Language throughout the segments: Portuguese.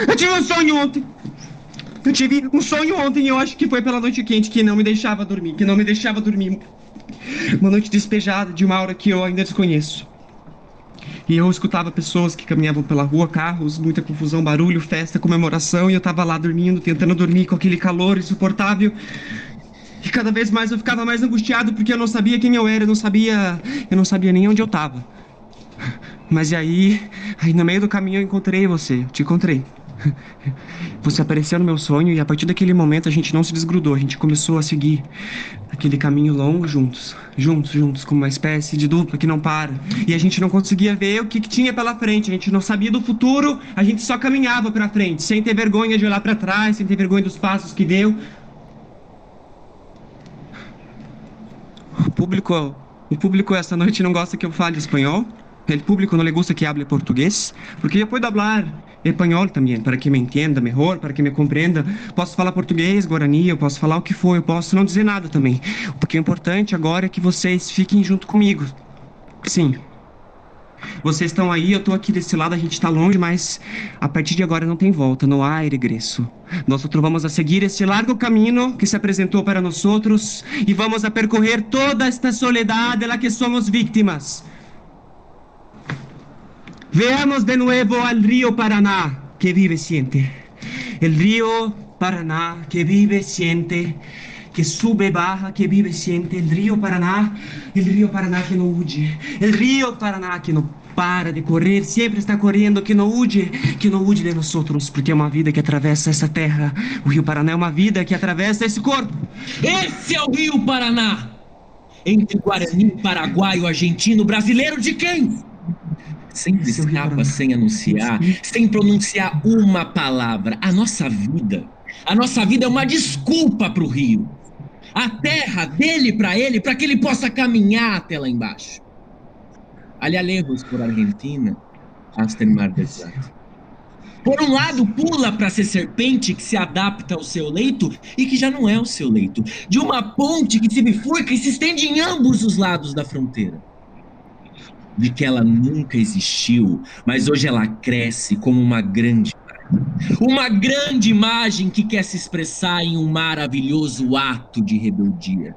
Eu tive um sonho ontem. Eu tive um sonho ontem, eu acho que foi pela noite quente que não me deixava dormir, Uma noite despejada de uma aura que eu ainda desconheço. E eu escutava pessoas que caminhavam pela rua, carros, muita confusão, barulho, festa, comemoração, e eu tava lá dormindo, tentando dormir com aquele calor insuportável. E cada vez mais eu ficava mais angustiado porque eu não sabia quem eu era, eu não sabia nem onde eu tava. Mas e aí no meio do caminho eu encontrei você, eu te encontrei. Você apareceu no meu sonho e a partir daquele momento a gente não se desgrudou, a gente começou a seguir aquele caminho longo juntos, como uma espécie de dupla que não para. E a gente não conseguia ver o que tinha pela frente, a gente não sabia do futuro, a gente só caminhava pra frente, sem ter vergonha de olhar pra trás, sem ter vergonha dos passos que deu. O público esta noite não gosta que eu fale espanhol. El público no le gusta que hable portugués, porque eu puedo hablar espanhol também, para que me entenda melhor, para que me compreenda. Posso falar português, guarani, eu posso falar o que for, eu posso não dizer nada também. Porque o importante agora é que vocês fiquem junto comigo. Sim. Vocês estão aí, eu tô aqui desse lado, a gente tá longe, mas a partir de agora não tem volta, não há regresso. Nós vamos a seguir esse largo caminho que se apresentou para nós outros e vamos a percorrer toda esta soledad de la que somos víctimas. Veamos de nuevo al río Paraná, que vive y siente. El río Paraná, que vive y siente, que sube, baja, que vive y siente. El río Paraná que no huye. El río Paraná que no para de correr, sempre está correndo, que não huye de nós outros, porque é uma vida que atravessa essa terra. O rio Paraná é uma vida que atravessa esse corpo. Esse é o rio Paraná! Entre Guarani, paraguaio, argentino, brasileiro de quem? Sempre escapa sem anunciar, sem pronunciar uma palavra. A nossa vida é uma desculpa para o rio. A terra dele, para que ele possa caminhar até lá embaixo. Allá lejos por Argentina, hasta el mar del Plata. Por um lado, pula para ser serpente que se adapta ao seu leito e que já não é o seu leito. De uma ponte que se bifurca e se estende em ambos os lados da fronteira. De que ela nunca existiu, mas hoje ela cresce como uma grande imagem que quer se expressar em um maravilhoso ato de rebeldia.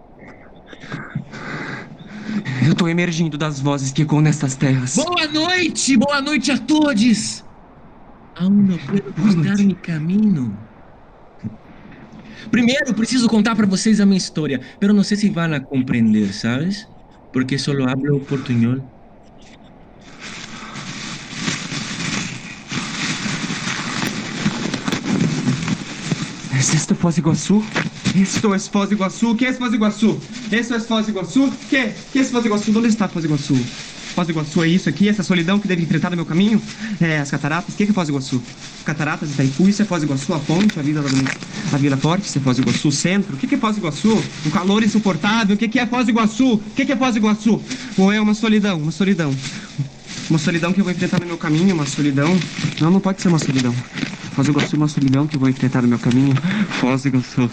Eu tô emergindo das vozes que ecoam nestas terras. Boa noite a todos. Aún no puedo buscar mi caminho. Primeiro, preciso contar para vocês a minha história, pero não sei se vão a compreender, sabes? Porque solo hablo portunhol. ¿Es esto Foz do Iguaçu? Esto es Foz do Iguaçu. ¿Qué es Foz do Iguaçu? Eso es Foz do Iguaçu. ¿Qué es Foz do Iguaçu? ¿Dónde está Foz do Iguaçu? Foz do Iguaçu é isso aqui, essa solidão que deve enfrentar no meu caminho? É, as cataratas. O que é Foz do Iguaçu? Cataratas de Itaipu, isso é Foz do Iguaçu, a ponte, a Vila Forte, isso é Foz do Iguaçu, o centro. O que é Foz do Iguaçu? Um calor insuportável. O que é Foz do Iguaçu? O que é Foz do Iguaçu? Ou é uma solidão? Uma solidão que eu vou enfrentar no meu caminho, uma solidão... Não pode ser uma solidão. Foz do Iguaçu é uma solidão que eu vou enfrentar no meu caminho. Foz do Iguaçu.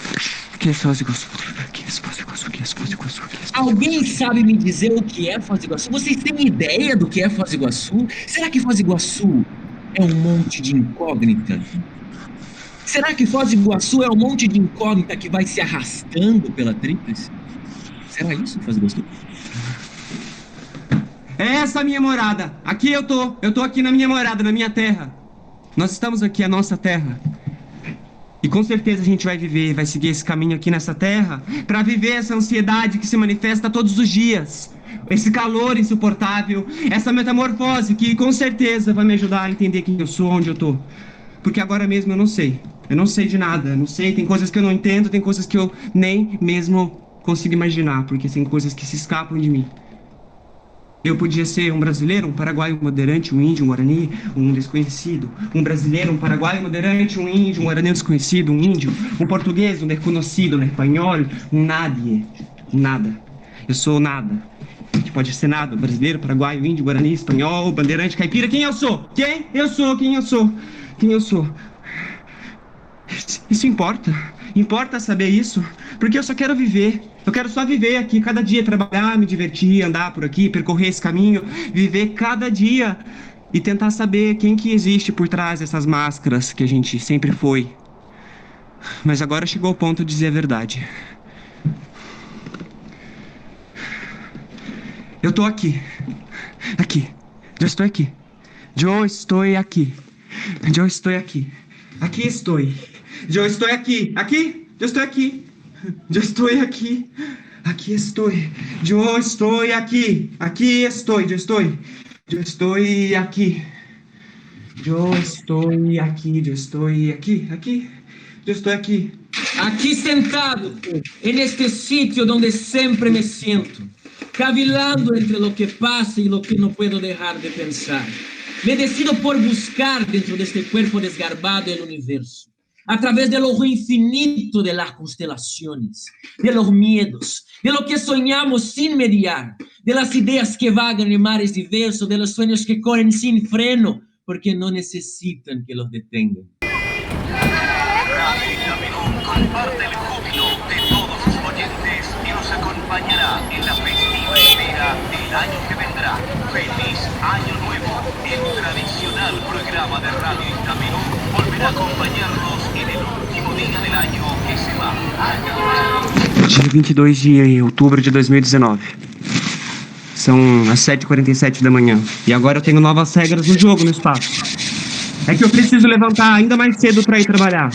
O que é Foz do Iguaçu? O que é Foz do Iguaçu? O que é Foz do Iguaçu? Alguém sabe me dizer o que é Foz do Iguaçu? Vocês têm ideia do que é Foz do Iguaçu? Será que Foz do Iguaçu é um monte de incógnita? Será que Foz do Iguaçu é um monte de incógnita que vai se arrastando pela tríplice? Será isso, Foz do Iguaçu? Essa é a minha morada. Aqui eu tô aqui na minha morada, na minha terra. Nós estamos aqui, a nossa terra. E com certeza a gente vai viver, vai seguir esse caminho aqui nessa terra para viver essa ansiedade que se manifesta todos os dias. Esse calor insuportável, essa metamorfose que com certeza vai me ajudar a entender quem eu sou, onde eu tô. Porque agora mesmo eu não sei. Eu não sei de nada, eu não sei, tem coisas que eu não entendo, tem coisas que eu nem mesmo consigo imaginar, porque tem coisas que se escapam de mim. Eu podia ser um brasileiro, um paraguaio moderante, um índio, um guarani, um desconhecido. Um brasileiro, um paraguaio moderante, um índio, um guarani desconhecido, um índio. Um português, um desconhecido, um espanhol, um nadie. Um nada. Eu sou nada. pode ser nada. Brasileiro, paraguaio, índio, guarani, espanhol, bandeirante, caipira. Quem eu sou? Quem eu sou? Quem eu sou? Quem eu sou? Isso importa. Importa saber isso, porque eu só quero viver. Eu quero só viver aqui, cada dia trabalhar, me divertir, andar por aqui, percorrer esse caminho, viver cada dia e tentar saber quem que existe por trás dessas máscaras que a gente sempre foi. Mas agora chegou o ponto de dizer a verdade. Eu tô aqui. Aqui. Eu estou aqui. Eu estou aqui. Eu estou aqui. Aqui estou. Eu estou aqui. Aqui. Eu estou aqui. Eu estou aqui. Aqui estou. Eu estou aqui. Aqui estou. Eu estou. Eu estou aqui. Eu estou aqui. Eu estou aqui. Aqui. Eu estou aqui. Aquí sentado, en este sitio donde siempre me siento, cavilando entre lo que pasa y lo que no puedo dejar de pensar. Me decido por buscar dentro de este cuerpo desgarbado el universo, a través del ojo infinito de las constelaciones, de los miedos, de lo que soñamos sin mediar, de las ideas que vagan en mares diversos, de los sueños que corren sin freno, porque no necesitan que los detengan. Comparte el júbilo de todos sus oyentes y nos acompañará en la festiva espera del año que vendrá. ¡Feliz Año Nuevo! El tradicional programa de radio Itamerú volverá a acompañarnos en el último día del año que se va. Dia 22 de outubro de 2019. São as 7h47 da manhã. E agora eu tenho novas regras no jogo, no espaço. É que eu preciso levantar ainda mais cedo pra ir trabalhar.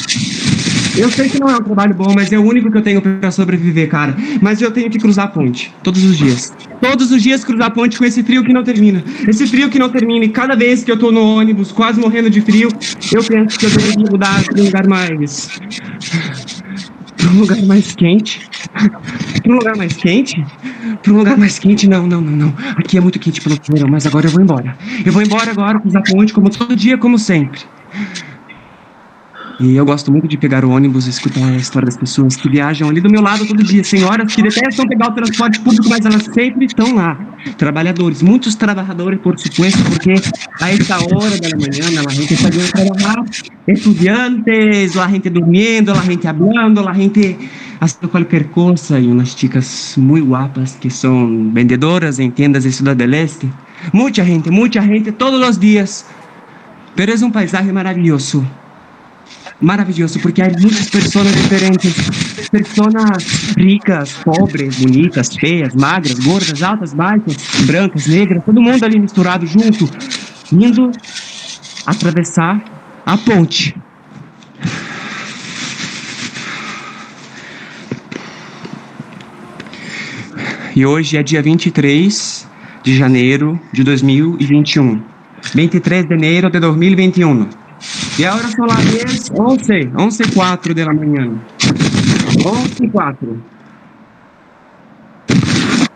Eu sei que não é um trabalho bom, mas é o único que eu tenho pra sobreviver, cara. Mas eu tenho que cruzar a ponte, todos os dias. Todos os dias cruzar a ponte com esse frio que não termina. Esse frio que não termina. E cada vez que eu tô no ônibus, quase morrendo de frio, eu penso que eu deveria mudar pra um lugar mais... Pra um lugar mais quente. Pra um lugar mais quente? Pra um lugar mais quente? Não. Aqui é muito quente pelo verão, mas agora eu vou embora. Eu vou embora agora, cruzar a ponte, como todo dia, como sempre. E eu gosto muito de pegar o ônibus e escutar a história das pessoas que viajam ali do meu lado todo dia. Senhoras que detestam pegar o transporte público, mas elas sempre estão lá. Trabalhadores, muitos trabalhadores, por supuesto, porque a esta hora da manhã a gente está vindo trabajar. Estudiantes, la gente durmiendo, la gente hablando, la gente haciendo cualquier cosa. Y unas chicas muy guapas que son vendedoras en tiendas de Ciudad del Este. Mucha gente, todos los días. Pero es un paisaje maravilloso. Maravilhoso, porque há muitas pessoas diferentes. Pessoas ricas, pobres, bonitas, feias, magras, gordas, altas, baixas, brancas, negras, todo mundo ali misturado junto, indo atravessar a ponte. E hoje é dia 23 de janeiro de 2021. 23 de janeiro de 2021. E agora são lá 11h04 da manhã. 11h04.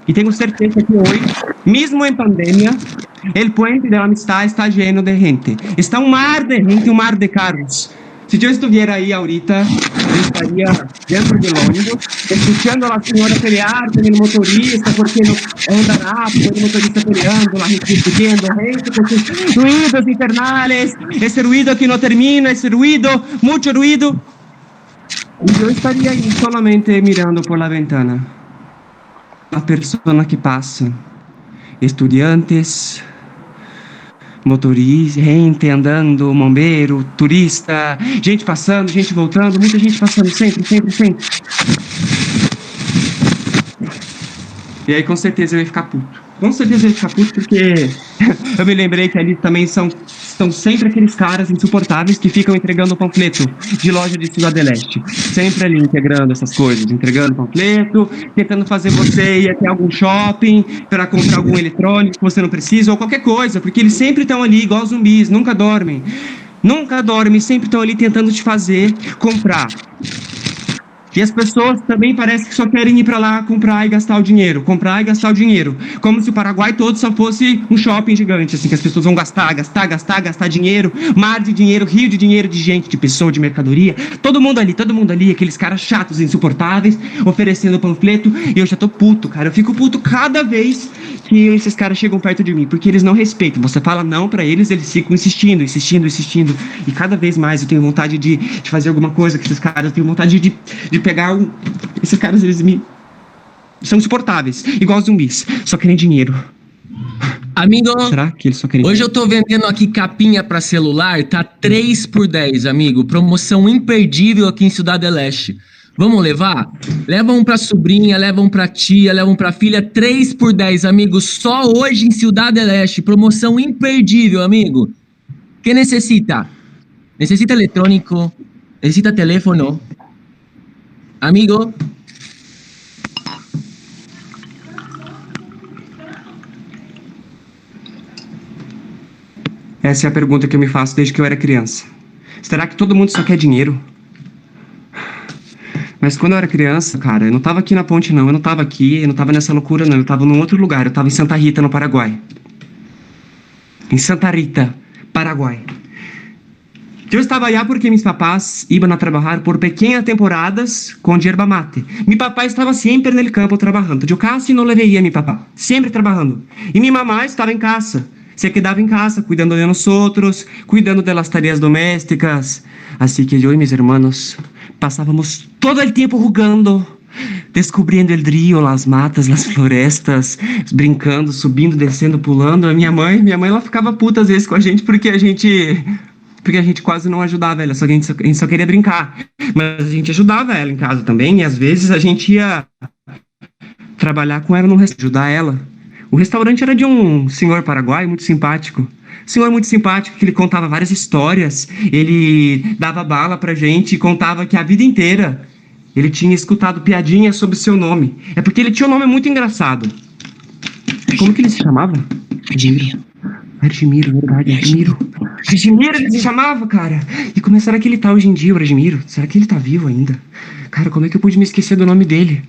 E tenho certeza que hoje, mesmo em pandemia, o puente da amistad está lleno de gente. Está um mar de gente, um mar de carros. Se eu estivesse aí ahorita, eu estaria dentro do ônibus, escutando a senhora pelear com o motorista, porque não anda rápido, o motorista peleando, a gente discutindo, gente com seus ruídos infernales, esse ruído que não termina, esse ruído, muito ruído. E eu estaria aí solamente mirando por la ventana. A pessoa que passa, estudantes, motorista, gente andando, bombeiro, turista, gente passando, gente voltando, muita gente passando, sempre. E aí com certeza eu ia ficar puto. Porque eu me lembrei que ali também estão sempre aqueles caras insuportáveis que ficam entregando panfleto de loja de Ciudad del Este. Sempre ali entregando essas coisas, entregando panfleto, tentando fazer você ir até algum shopping para comprar algum eletrônico que você não precisa, ou qualquer coisa, porque eles sempre estão ali igual zumbis, nunca dormem, sempre estão ali tentando te fazer comprar. E as pessoas também parece que só querem ir para lá comprar e gastar o dinheiro. Comprar e gastar o dinheiro. Como se o Paraguai todo só fosse um shopping gigante, assim, que as pessoas vão gastar dinheiro, mar de dinheiro, rio de dinheiro, de gente, de pessoa, de mercadoria. Todo mundo ali, aqueles caras chatos, insuportáveis, oferecendo panfleto. E eu já tô puto, cara. Eu fico puto cada vez que esses caras chegam perto de mim, porque eles não respeitam. Você fala não pra eles, eles ficam insistindo. E cada vez mais eu tenho vontade de fazer alguma coisa com esses caras. Eu tenho vontade de pegar esses caras, eles são insuportáveis, igual zumbis, só querem dinheiro. Amigo, Será que eles só querem hoje eu tô vendendo aqui capinha pra celular, tá 3 por 10, amigo. Promoção imperdível aqui em Ciudad del Este. Vamos levar? Leva um pra sobrinha, leva um pra tia, leva um pra filha, 3 por 10, amigo. Só hoje em Ciudad del Este. Promoção imperdível, amigo. Que necessita? Necessita eletrônico? Necessita teléfono? Amigo? Essa é a pergunta que eu me faço desde que eu era criança. Será que todo mundo só quer dinheiro? Mas quando eu era criança, cara, eu não tava aqui na ponte, não. Eu não tava aqui, eu não tava nessa loucura, não. Eu tava num outro lugar. Eu tava em Santa Rita, no Paraguai. Em Santa Rita, Paraguai. Eu estava allá porque mis papás iban a trabajar por pequeñas temporadas con yerba mate. Mi papá estaba siempre en el campo trabajando. Yo casi no le veía a mi papá, siempre trabajando. Y mi mamá estaba en casa, se quedaba en casa cuidando de nosotros, cuidando de las tareas domésticas. Así que yo y mis hermanos pasábamos todo el tiempo jugando, descobrindo el río, las matas, las florestas, brincando, subindo, descendo, pulando. A minha mãe, ela ficava puta às vezes com a gente porque a gente quase não ajudava ela, a gente só queria brincar. Mas a gente ajudava ela em casa também, e às vezes a gente ia trabalhar com ela no restaurante, ajudar ela. O restaurante era de um senhor paraguaio muito simpático. Senhor muito simpático, que ele contava várias histórias, ele dava bala pra gente e contava que a vida inteira ele tinha escutado piadinhas sobre o seu nome. É porque ele tinha um nome muito engraçado. Como que ele se chamava? Argimiro, verdade, Argimiro. Argimiro ele se chamava, cara. E como será que ele tá hoje em dia, o Argimiro? Será que ele tá vivo ainda? Cara, como é que eu pude me esquecer do nome dele?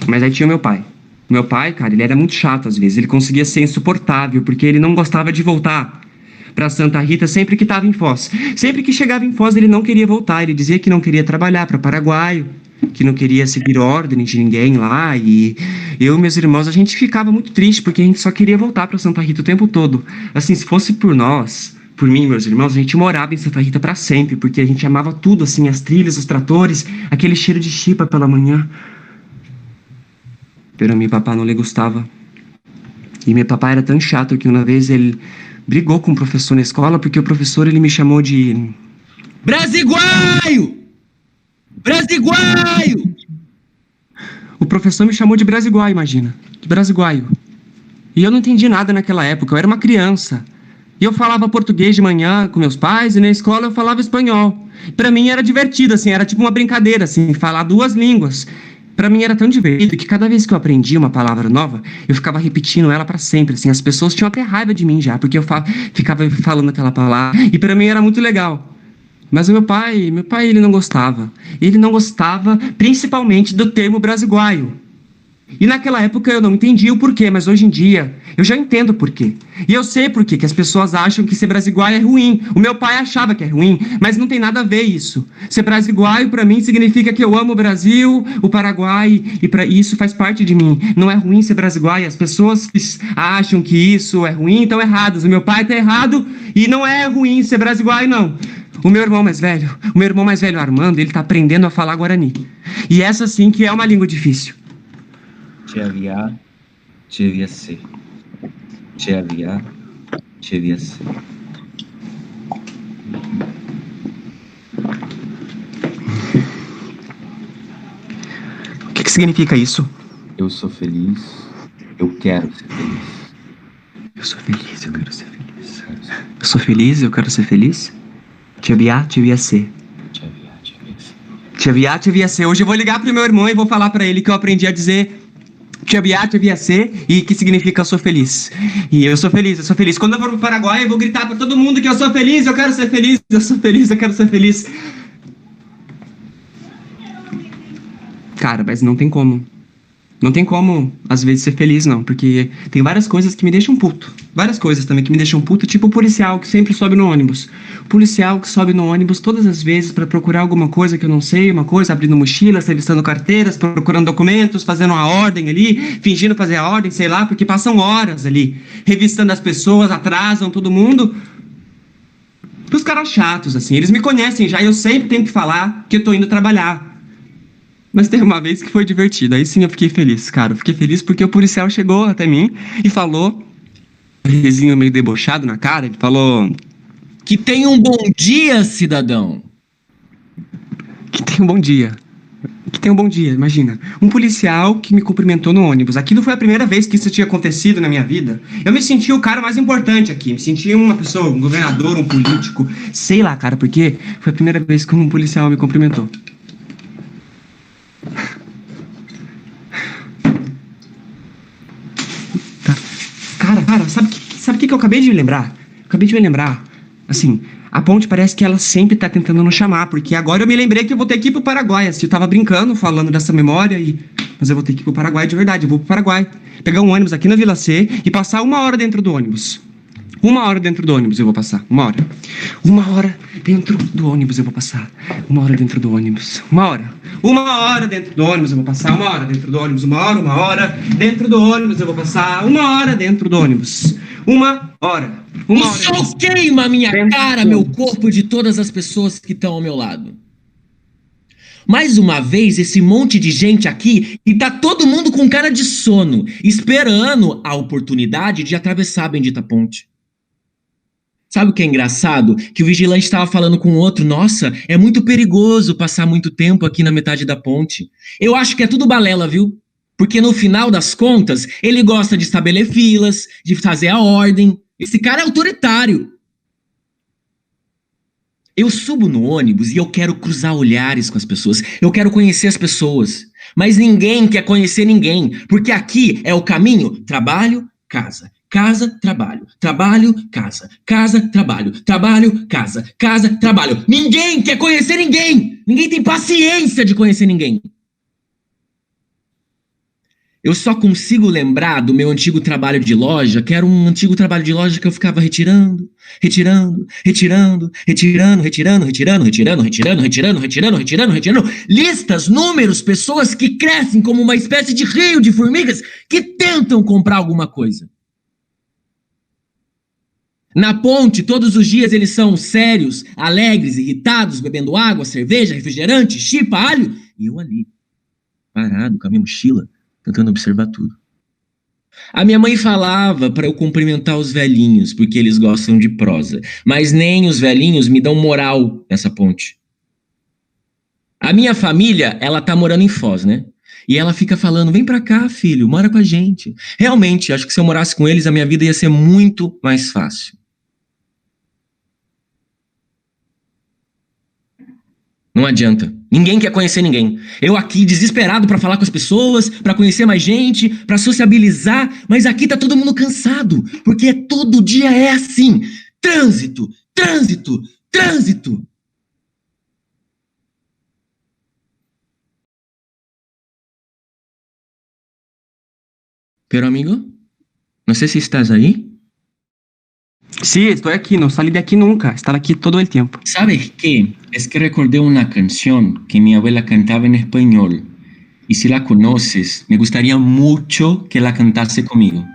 Mas aí tinha o meu pai. Meu pai, cara, ele era muito chato às vezes. Ele conseguia ser insuportável, porque ele não gostava de voltar pra Santa Rita sempre que tava em Foz. Sempre que chegava em Foz, ele não queria voltar. Ele dizia que não queria trabalhar pra Paraguaio, que não queria seguir ordem de ninguém lá. E eu e meus irmãos, a gente ficava muito triste, porque a gente só queria voltar pra Santa Rita o tempo todo. Assim, se fosse por nós, por mim e meus irmãos, a gente morava em Santa Rita pra sempre, porque a gente amava tudo, assim, as trilhas, os tratores, aquele cheiro de chipa pela manhã. Pero a meu papá não lhe gostava. E meu papá era tão chato que uma vez ele brigou com o professor na escola, porque o professor ele me chamou de Brasiguaio! Brasiguaio! O professor me chamou de Brasiguaio, imagina. De Brasiguaio. E eu não entendi nada naquela época, eu era uma criança. E eu falava português de manhã com meus pais, e na escola eu falava espanhol. Pra mim era divertido, assim, era tipo uma brincadeira, assim, falar duas línguas. Pra mim era tão divertido que cada vez que eu aprendia uma palavra nova, eu ficava repetindo ela pra sempre, assim. As pessoas tinham até raiva de mim já, porque eu ficava falando aquela palavra. E pra mim era muito legal. Mas o meu pai, ele não gostava. Ele não gostava principalmente do termo brasiguaio. E naquela época eu não entendia o porquê, mas hoje em dia eu já entendo o porquê. E eu sei porquê que as pessoas acham que ser brasiguaio é ruim. O meu pai achava que é ruim, mas não tem nada a ver isso. Ser brasiguaio pra mim significa que eu amo o Brasil, o Paraguai, e isso faz parte de mim. Não é ruim ser brasiguaio. As pessoas acham que isso é ruim, estão erradas. O meu pai tá errado e não é ruim ser brasiguaio, não. O meu irmão mais velho, Armando, ele tá aprendendo a falar guarani. E essa sim que é uma língua difícil. Devia ser. O que significa isso? Eu sou feliz, eu quero ser feliz. Eu sou feliz, eu quero ser feliz. Eu sou feliz, eu quero ser feliz? Devia ser. Hoje eu vou ligar pro meu irmão e vou falar pra ele que eu aprendi a dizer devia ser e que significa eu sou feliz. E eu sou feliz. Quando eu for pro Paraguai, eu vou gritar pra todo mundo que eu sou feliz, eu quero ser feliz, eu sou feliz, eu quero ser feliz. Cara, mas não tem como. Não tem como, às vezes, ser feliz, não. Porque tem várias coisas que me deixam puto. Várias coisas também que me deixam puto, tipo o policial que sempre sobe no ônibus. O policial que sobe no ônibus todas as vezes pra procurar alguma coisa que eu não sei, uma coisa, abrindo mochilas, revistando carteiras, procurando documentos, fazendo uma ordem ali, fingindo fazer a ordem, sei lá, porque passam horas ali, revistando as pessoas, atrasam todo mundo. Os caras chatos, assim, eles me conhecem já e eu sempre tenho que falar que eu tô indo trabalhar. Mas teve uma vez que foi divertido, aí sim eu fiquei feliz, cara. Eu fiquei feliz porque o policial chegou até mim e falou, um risinho meio debochado na cara, ele falou Que tenha um bom dia, cidadão. que tem um bom dia. Que tem um bom dia, imagina. Um policial que me cumprimentou no ônibus. Aquilo foi a primeira vez que isso tinha acontecido na minha vida. Eu me senti o cara mais importante aqui. Me senti uma pessoa, um governador, um político. Sei lá, cara, porque foi a primeira vez que um policial me cumprimentou. Tá. Cara, sabe o que eu acabei de me lembrar? Acabei de me lembrar. Assim, a ponte parece que ela sempre tá tentando nos chamar, porque agora eu me lembrei que eu vou ter que ir pro Paraguai. Assim, eu tava brincando, falando dessa memória, mas eu vou ter que ir pro Paraguai de verdade. Eu vou pro Paraguai, pegar um ônibus aqui na Vila C e passar 1 hora dentro do ônibus. 1 hora dentro do ônibus eu vou passar. 1 hora. 1 hora dentro do ônibus eu vou passar. 1 hora dentro do ônibus. 1 hora. 1 hora dentro do ônibus eu vou passar. 1 hora dentro do ônibus. 1 hora dentro do ônibus eu vou passar. 1 hora dentro do ônibus. 1 hora. O sol queima a minha cara, meu corpo, de todas as pessoas que estão ao meu lado. Mais uma vez, esse monte de gente aqui e tá todo mundo com cara de sono, esperando a oportunidade de atravessar a bendita ponte. Sabe o que é engraçado? Que o vigilante estava falando com o outro, nossa, é muito perigoso passar muito tempo aqui na metade da ponte. Eu acho que é tudo balela, viu? Porque no final das contas, ele gosta de estabelecer filas, de fazer a ordem. Esse cara é autoritário. Eu subo no ônibus e eu quero cruzar olhares com as pessoas. Eu quero conhecer as pessoas. Mas ninguém quer conhecer ninguém. Porque aqui é o caminho trabalho, casa. Casa, trabalho. Trabalho, casa. Casa, trabalho. Trabalho, casa. Casa, trabalho. Ninguém quer conhecer ninguém. Ninguém tem paciência de conhecer ninguém. Eu só consigo lembrar do meu antigo trabalho de loja, que era um antigo trabalho de loja que eu ficava retirando, listas, números, pessoas que crescem como uma espécie de rio de formigas que tentam comprar alguma coisa. Na ponte, todos os dias eles são sérios, alegres, irritados, bebendo água, cerveja, refrigerante, chipa, alho, e eu ali, parado com a minha mochila, tentando observar tudo. A minha mãe falava para eu cumprimentar os velhinhos, porque eles gostam de prosa. Mas nem os velhinhos me dão moral nessa ponte. A minha família, ela tá morando em Foz, né? E ela fica falando, vem pra cá, filho, mora com a gente. Realmente, acho que se eu morasse com eles, a minha vida ia ser muito mais fácil. Não adianta. Ninguém quer conhecer ninguém. Eu aqui desesperado pra falar com as pessoas, pra conhecer mais gente, pra sociabilizar, mas aqui tá todo mundo cansado, porque todo dia é assim. Trânsito, trânsito, trânsito. Pero amigo, não sei se estás aí. Sí, estoy aquí, no salí de aquí nunca. Estar aquí todo el tiempo. ¿Sabes qué? Es que recordé una canción que mi abuela cantaba en español. Y si la conoces, me gustaría mucho que la cantase conmigo.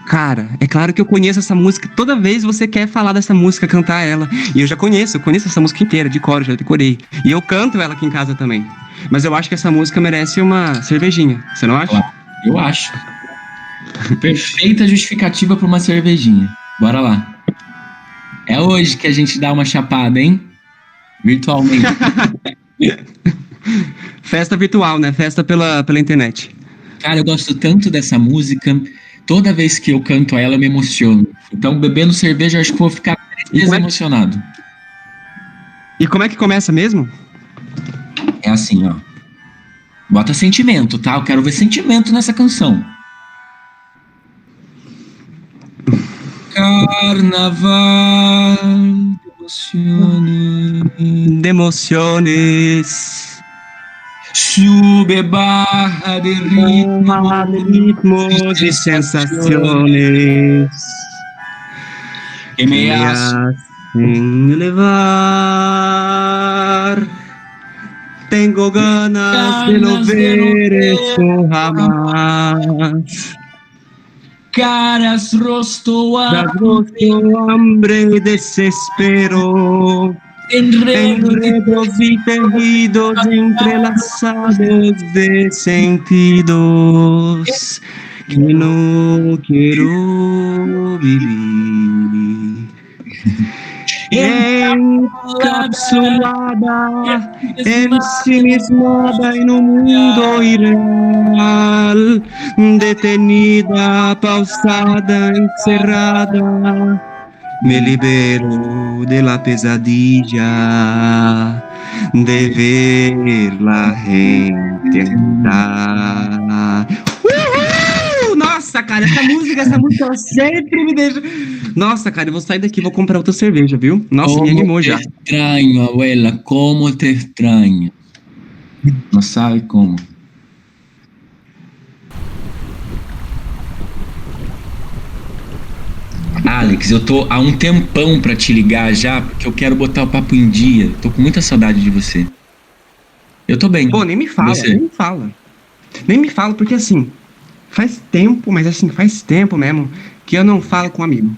Cara, é claro que eu conheço essa música. Toda vez você quer falar dessa música, cantar ela. E eu conheço essa música inteira, de cor, já decorei. E eu canto ela aqui em casa também. Mas eu acho que essa música merece uma cervejinha. Você não acha? Eu acho. Perfeita justificativa para uma cervejinha. Bora lá. É hoje que a gente dá uma chapada, hein? Virtualmente. Festa virtual, né? Festa pela internet. Cara, eu gosto tanto dessa música. Toda vez que eu canto ela, eu me emociono. Então, bebendo cerveja, eu acho que vou ficar emocionado. E como é que começa mesmo? É assim, ó. Bota sentimento, tá? Eu quero ver sentimento nessa canção. Carnaval de emociones. De emociones. Sube, baja de Ritmos y sensaciones que me hacen hacen elevar. Tengo ganas de no ver eso jamás. caras, rostro, Das rostro, hambre y desespero. Enredos y tejidos entrelazados de sentidos que no quiero vivir. Encapsulada, ensimismada en un mundo irreal, detenida, pausada, encerrada. Me libero de la pesadilla de ver la gente andar. Uhul! Nossa, cara, essa música ela sempre me deixa. Nossa, cara, eu vou sair daqui e vou comprar outra cerveja, viu? Nossa, me animou já. Extraño, abuela, como te extraño. Não sabe como. Alex, eu tô há um tempão pra te ligar já, porque eu quero botar o papo em dia. Tô com muita saudade de você. Eu tô bem. Pô, nem me fala, Você? nem me fala. Nem me fala, porque assim, faz tempo, mas assim, faz tempo mesmo, que eu não falo com um amigo.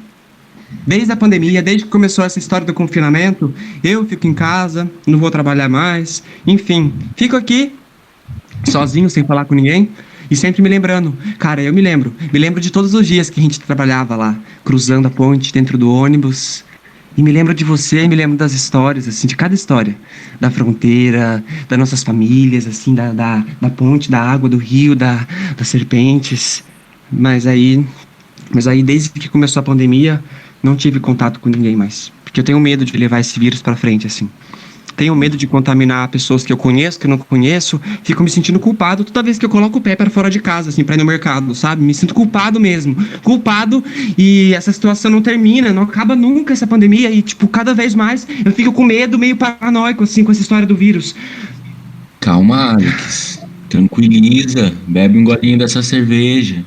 Desde a pandemia, desde que começou essa história do confinamento, eu fico em casa, não vou trabalhar mais, enfim, fico aqui, sozinho, sem falar com ninguém, e sempre me lembrando. Cara, eu me lembro de todos os dias que a gente trabalhava lá, cruzando a ponte dentro do ônibus, e me lembro de você, me lembro das histórias, assim, de cada história, da fronteira, das nossas famílias, assim, da ponte, da água, do rio, das serpentes, mas aí, desde que começou a pandemia, não tive contato com ninguém mais, porque eu tenho medo de levar esse vírus pra frente, assim. Tenho medo de contaminar pessoas que eu conheço, que eu não conheço. Fico me sentindo culpado toda vez que eu coloco o pé para fora de casa, assim, pra ir no mercado, sabe? Me sinto culpado mesmo. Culpado, e essa situação não termina, não acaba nunca essa pandemia. E, tipo, cada vez mais eu fico com medo, meio paranoico, assim, com essa história do vírus. Calma, Alex. Tranquiliza. Bebe um golinho dessa cerveja.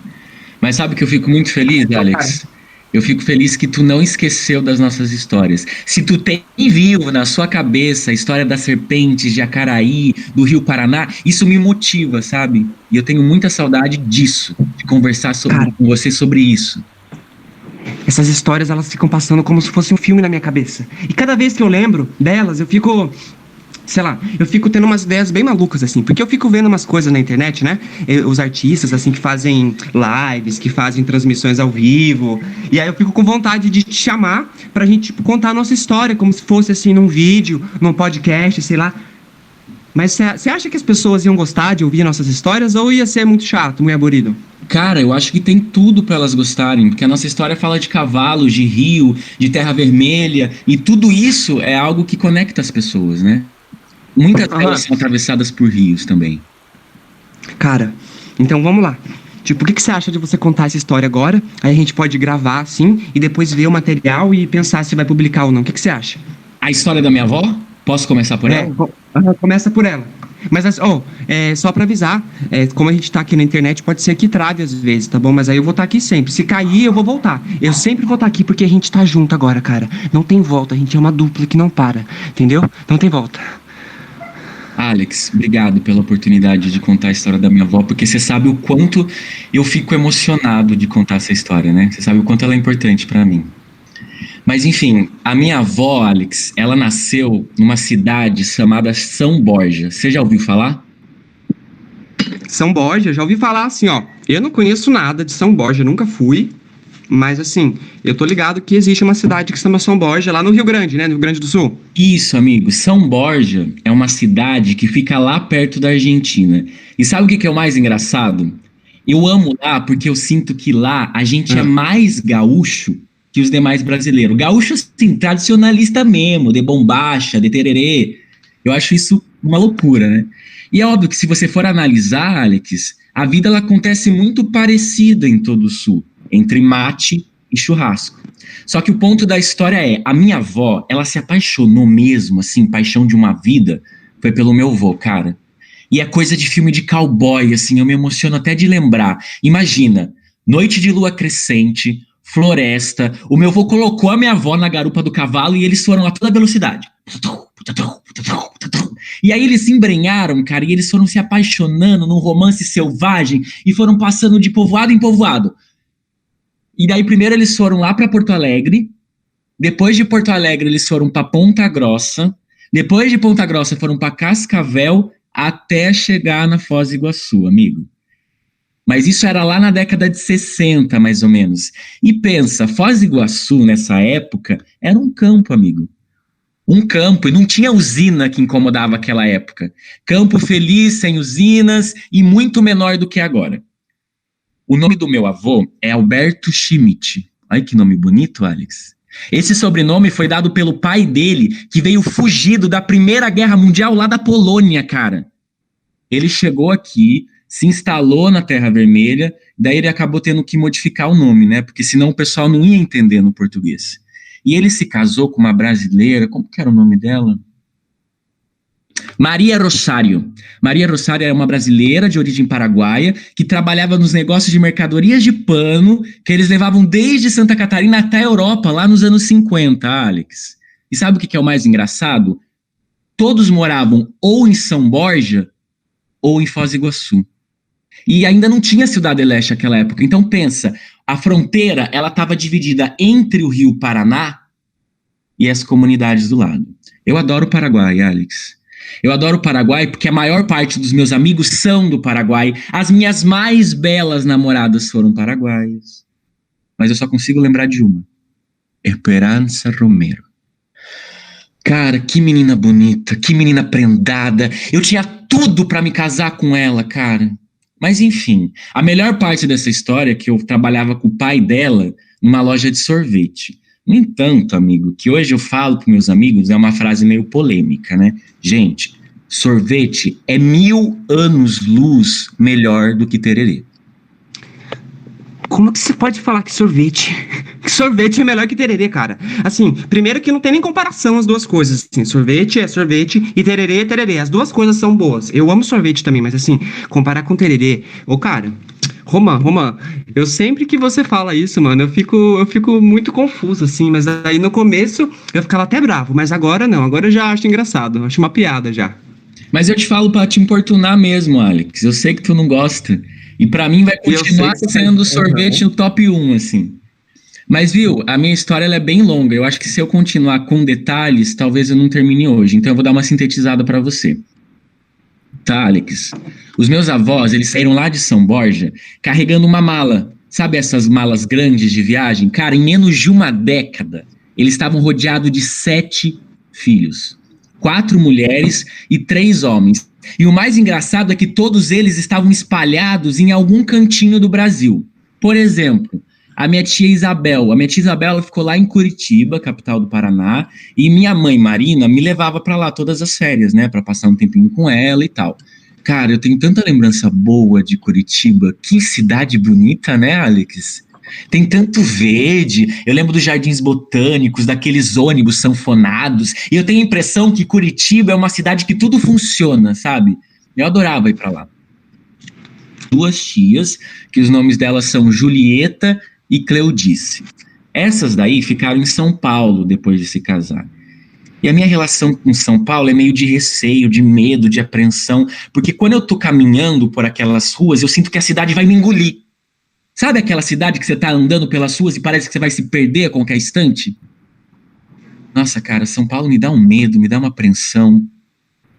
Mas sabe que eu fico muito feliz, Alex? Eu fico feliz que tu não esqueceu das nossas histórias. Se tu tem vivo na sua cabeça a história das serpentes de Acaraí, do Rio Paraná, isso me motiva, sabe? E eu tenho muita saudade disso, de conversar com você sobre isso. Essas histórias, elas ficam passando como se fosse um filme na minha cabeça. E cada vez que eu lembro delas, eu fico... sei lá, eu fico tendo umas ideias bem malucas, assim, porque eu fico vendo umas coisas na internet, né? Os artistas, assim, que fazem lives, que fazem transmissões ao vivo, e aí eu fico com vontade de te chamar pra gente, tipo, contar a nossa história, como se fosse, assim, num vídeo, num podcast, sei lá. Mas você acha que as pessoas iam gostar de ouvir nossas histórias, ou ia ser muito chato, muito aburrido? Cara, eu acho que tem tudo pra elas gostarem, porque a nossa história fala de cavalos, de rio, de terra vermelha, e tudo isso é algo que conecta as pessoas, né? Muitas delas são atravessadas por rios também. Cara, então vamos lá. Tipo, o que você acha de você contar essa história agora? Aí a gente pode gravar, assim, e depois ver o material e pensar se vai publicar ou não. O que você acha? A história da minha avó? Posso começar por ela? Começa por ela. Mas, só pra avisar, como a gente tá aqui na internet, pode ser que trave às vezes, tá bom? Mas aí eu vou estar aqui sempre. Se cair, eu vou voltar. Eu sempre vou estar aqui porque a gente tá junto agora, cara. Não tem volta, a gente é uma dupla que não para, entendeu? Não tem volta. Alex, obrigado pela oportunidade de contar a história da minha avó, porque você sabe o quanto eu fico emocionado de contar essa história, né? Você sabe o quanto ela é importante pra mim. Mas enfim, a minha avó, Alex, ela nasceu numa cidade chamada São Borja. Você já ouviu falar? São Borja, já ouvi falar assim, ó. Eu não conheço nada de São Borja, nunca fui. Mas assim, eu tô ligado que existe uma cidade que se chama São Borja, lá no Rio Grande, né? No Rio Grande do Sul. Isso, amigo. São Borja é uma cidade que fica lá perto da Argentina. E sabe o que é o mais engraçado? Eu amo lá porque eu sinto que lá a gente é mais gaúcho que os demais brasileiros. Gaúcho, assim, tradicionalista mesmo, de bombacha, de tererê. Eu acho isso uma loucura, né? E é óbvio que se você for analisar, Alex, a vida ela acontece muito parecida em todo o Sul, entre mate e churrasco. Só que o ponto da história é, a minha avó, ela se apaixonou mesmo, assim, paixão de uma vida, foi pelo meu avô, cara. E é coisa de filme de cowboy, assim, eu me emociono até de lembrar. Imagina, noite de lua crescente, floresta, o meu avô colocou a minha avó na garupa do cavalo e eles foram a toda velocidade. E aí eles se embrenharam, cara, e eles foram se apaixonando num romance selvagem e foram passando de povoado em povoado. E daí primeiro eles foram lá para Porto Alegre, depois de Porto Alegre eles foram para Ponta Grossa, depois de Ponta Grossa foram para Cascavel até chegar na Foz do Iguaçu, amigo. Mas isso era lá na década de 60, mais ou menos. E pensa, Foz do Iguaçu, nessa época, era um campo, amigo. Um campo, e não tinha usina que incomodava aquela época. Campo feliz, sem usinas, e muito menor do que agora. O nome do meu avô é Alberto Schmidt. Olha que nome bonito, Alex. Esse sobrenome foi dado pelo pai dele, que veio fugido da Primeira Guerra Mundial lá da Polônia, cara. Ele chegou aqui, se instalou na Terra Vermelha, daí ele acabou tendo que modificar o nome, né? Porque senão o pessoal não ia entender no português. E ele se casou com uma brasileira, como que era o nome dela? Maria Rosário. Maria Rosário era uma brasileira de origem paraguaia que trabalhava nos negócios de mercadorias de pano que eles levavam desde Santa Catarina até a Europa, lá nos anos 50, Alex. E sabe o que é o mais engraçado? Todos moravam ou em São Borja ou em Foz do Iguaçu. E ainda não tinha Cidade do Leste naquela época. Então pensa, a fronteira ela estava dividida entre o Rio Paraná e as comunidades do lado. Eu adoro o Paraguai, Alex. Eu adoro o Paraguai porque a maior parte dos meus amigos são do Paraguai. As minhas mais belas namoradas foram paraguaias. Mas eu só consigo lembrar de uma. Esperança Romero. Cara, que menina bonita, que menina prendada. Eu tinha tudo pra me casar com ela, cara. Mas enfim, a melhor parte dessa história é que eu trabalhava com o pai dela numa loja de sorvete. No entanto, amigo, que hoje eu falo com meus amigos é uma frase meio polêmica, né? Gente, sorvete é 1000 anos-luz melhor do que tererê. Como que você pode falar que sorvete... que sorvete é melhor que tererê, cara? Assim, primeiro que não tem nem comparação as duas coisas. Assim, sorvete é sorvete e tererê é tererê. As duas coisas são boas. Eu amo sorvete também, mas assim, comparar com tererê... Ô, cara... Romã, eu sempre que você fala isso, mano, eu fico muito confuso, assim, mas aí no começo eu ficava até bravo, mas agora não, agora eu já acho engraçado, acho uma piada já. Mas eu te falo pra te importunar mesmo, Alex, eu sei que tu não gosta, e pra mim vai continuar sendo sorvete no top 1, assim. Mas viu, a minha história ela é bem longa, eu acho que se eu continuar com detalhes, talvez eu não termine hoje, então eu vou dar uma sintetizada pra você. Tá, Alex? Os meus avós, eles saíram lá de São Borja carregando uma mala. Sabe essas malas grandes de viagem? Cara, em menos de uma década, eles estavam rodeados de 7 filhos. 4 mulheres e 3 homens. E o mais engraçado é que todos eles estavam espalhados em algum cantinho do Brasil. Por exemplo, a minha tia Isabel. A minha tia Isabel ela ficou lá em Curitiba, capital do Paraná, e minha mãe Marina me levava pra lá todas as férias, né, pra passar um tempinho com ela e tal. Cara, eu tenho tanta lembrança boa de Curitiba. Que cidade bonita, né, Alex? Tem tanto verde. Eu lembro dos jardins botânicos, daqueles ônibus sanfonados. E eu tenho a impressão que Curitiba é uma cidade que tudo funciona, sabe? Eu adorava ir pra lá. 2 tias, que os nomes delas são Julieta e Cleudice. Essas daí ficaram em São Paulo depois de se casar. E a minha relação com São Paulo é meio de receio, de medo, de apreensão, porque quando eu tô caminhando por aquelas ruas, eu sinto que a cidade vai me engolir. Sabe aquela cidade que você tá andando pelas ruas e parece que você vai se perder a qualquer instante? Nossa, cara, São Paulo me dá um medo, me dá uma apreensão.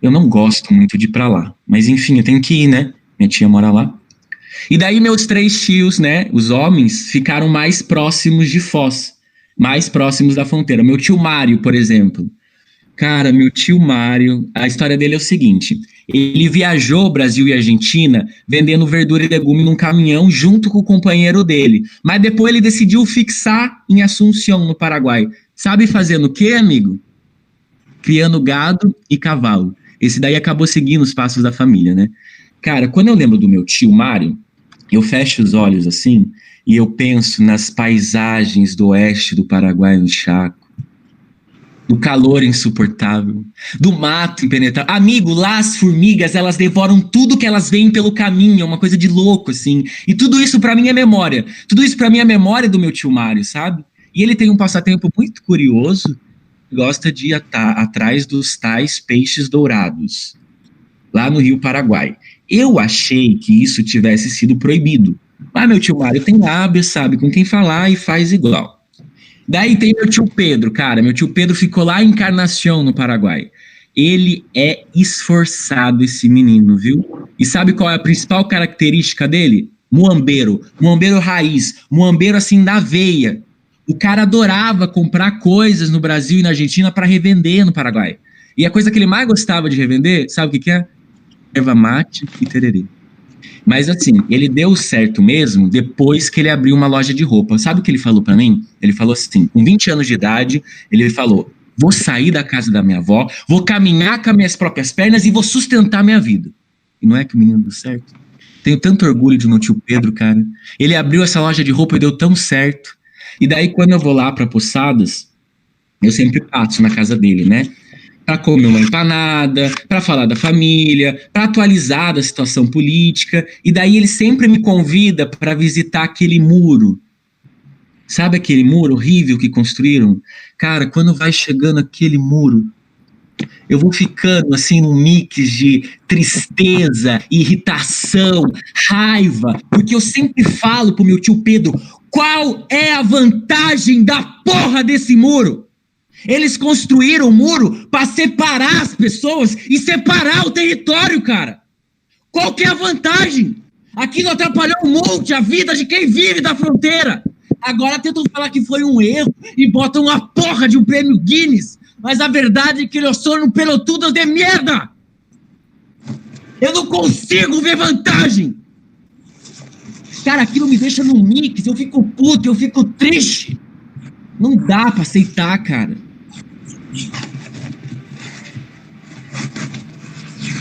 Eu não gosto muito de ir pra lá. Mas enfim, eu tenho que ir, né? Minha tia mora lá. E daí meus 3 tios, né, os homens, ficaram mais próximos de Foz, mais próximos da fronteira. Meu tio Mário, por exemplo. Cara, meu tio Mário, a história dele é o seguinte, ele viajou Brasil e Argentina vendendo verdura e legume num caminhão junto com o companheiro dele, mas depois ele decidiu fixar em Assunção, no Paraguai. Sabe fazendo o quê, amigo? Criando gado e cavalo. Esse daí acabou seguindo os passos da família, né? Cara, quando eu lembro do meu tio Mário, eu fecho os olhos assim e eu penso nas paisagens do oeste do Paraguai, no Chaco. do calor insuportável, do mato impenetrável. Amigo, lá as formigas, elas devoram tudo que elas veem pelo caminho, é uma coisa de louco, assim. E tudo isso pra mim é memória. Tudo isso pra mim é memória do meu tio Mário, sabe? E ele tem um passatempo muito curioso, gosta de ir atrás dos tais peixes dourados, lá no Rio Paraguai. Eu achei que isso tivesse sido proibido. Mas meu tio Mário tem lábia, sabe com quem falar e faz igual. Daí tem meu tio Pedro, cara. Meu tio Pedro ficou lá em Encarnação, no Paraguai. Ele é esforçado, esse menino, viu? E sabe qual é a principal característica dele? Muambeiro. Muambeiro raiz. Muambeiro, assim, da veia. O cara adorava comprar coisas no Brasil e na Argentina para revender no Paraguai. E a coisa que ele mais gostava de revender, sabe o que que é? Erva mate e tererê. Mas assim, ele deu certo mesmo depois que ele abriu uma loja de roupa. Sabe o que ele falou pra mim? Ele falou assim, com 20 anos de idade, ele falou, vou sair da casa da minha avó, vou caminhar com as minhas próprias pernas e vou sustentar minha vida. E não é que o menino deu certo? Tenho tanto orgulho de meu tio Pedro, cara. Ele abriu essa loja de roupa e deu tão certo. E daí, quando eu vou lá pra Poçadas, eu sempre passo na casa dele, né? Para comer uma empanada, para falar da família, para atualizar da situação política. E daí ele sempre me convida para visitar aquele muro. Sabe aquele muro horrível que construíram? Cara, quando vai chegando aquele muro, eu vou ficando assim num mix de tristeza, irritação, raiva, porque eu sempre falo pro meu tio Pedro, qual é a vantagem da porra desse muro? Eles construíram o muro para separar as pessoas e separar o território, cara. Qual que é a vantagem? Aquilo atrapalhou um monte a vida de quem vive da fronteira. Agora tentam falar que foi um erro e botam a porra de um prêmio Guinness. Mas a verdade é que eles são pelotudos de merda. Eu não consigo ver vantagem. Cara, aquilo me deixa num mix, eu fico puto, eu fico triste. Não dá pra aceitar, cara.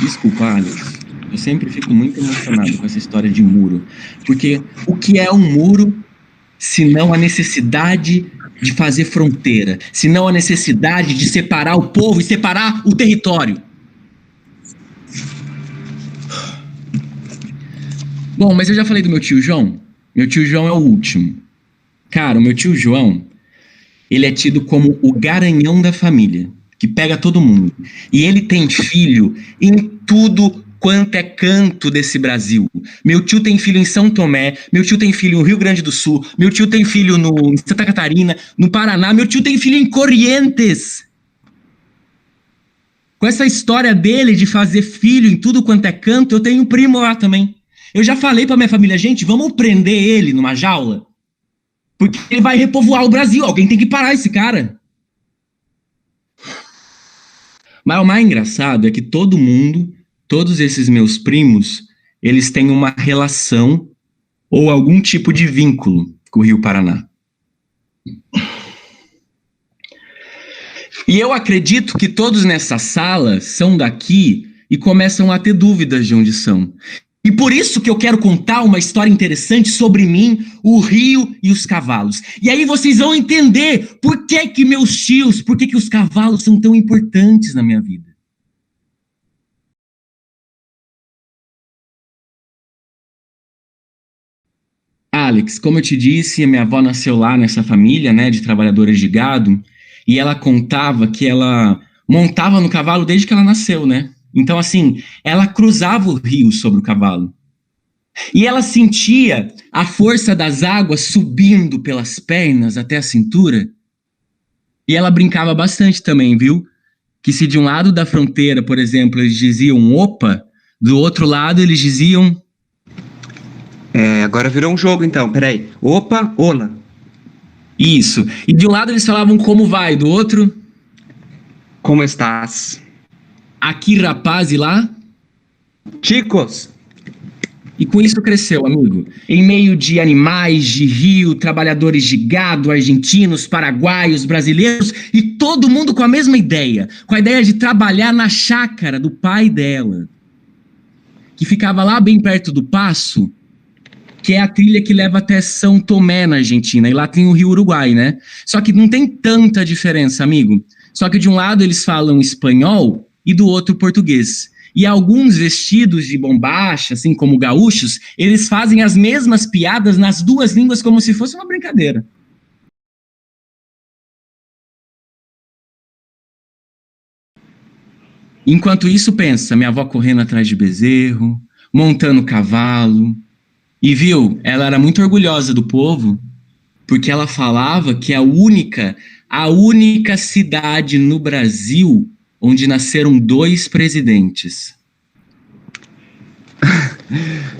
Desculpa, Alex. Eu sempre fico muito emocionado com essa história de muro. Porque o que é um muro se não a necessidade de fazer fronteira? Se não a necessidade de separar o povo e separar o território? Bom, mas eu já falei do meu tio João. Meu tio João é o último. Cara, o meu tio João, ele é tido como o garanhão da família, que pega todo mundo. E ele tem filho em tudo quanto é canto desse Brasil. Meu tio tem filho em São Tomé, meu tio tem filho no Rio Grande do Sul, meu tio tem filho em Santa Catarina, no Paraná, meu tio tem filho em Corrientes. Com essa história dele de fazer filho em tudo quanto é canto, eu tenho um primo lá também. Eu já falei pra minha família, gente, vamos prender ele numa jaula? Porque ele vai repovoar o Brasil. Alguém tem que parar esse cara. Mas o mais engraçado é que todo mundo, todos esses meus primos, eles têm uma relação ou algum tipo de vínculo com o Rio Paraná. E eu acredito que todos nessa sala são daqui e começam a ter dúvidas de onde são. E por isso que eu quero contar uma história interessante sobre mim, o rio e os cavalos. E aí vocês vão entender por que que meus tios, por que que os cavalos são tão importantes na minha vida. Alex, como eu te disse, a minha avó nasceu lá nessa família, né, de trabalhadores de gado, e ela contava que ela montava no cavalo desde que ela nasceu, né? Então, assim, ela cruzava o rio sobre o cavalo. E ela sentia a força das águas subindo pelas pernas até a cintura. E ela brincava bastante também, viu? Que se de um lado da fronteira, por exemplo, eles diziam opa, do outro lado eles diziam... Agora virou um jogo então, peraí. Opa, ola. Isso. E de um lado eles falavam como vai, do outro... Como estás? Aqui, rapaz, e lá? Chicos! E com isso cresceu, amigo. Em meio de animais, de rio, trabalhadores de gado, argentinos, paraguaios, brasileiros, e todo mundo com a mesma ideia. Com a ideia de trabalhar na chácara do pai dela. Que ficava lá bem perto do Passo, que é a trilha que leva até São Tomé, na Argentina. E lá tem o Rio Uruguai, né? Só que não tem tanta diferença, amigo. Só que de um lado eles falam espanhol e do outro português. E alguns vestidos de bombacha, assim como gaúchos, eles fazem as mesmas piadas nas duas línguas como se fosse uma brincadeira. Enquanto isso, pensa, minha avó correndo atrás de bezerro, montando cavalo. E viu, ela era muito orgulhosa do povo, porque ela falava que a única cidade no Brasil onde nasceram 2 presidentes.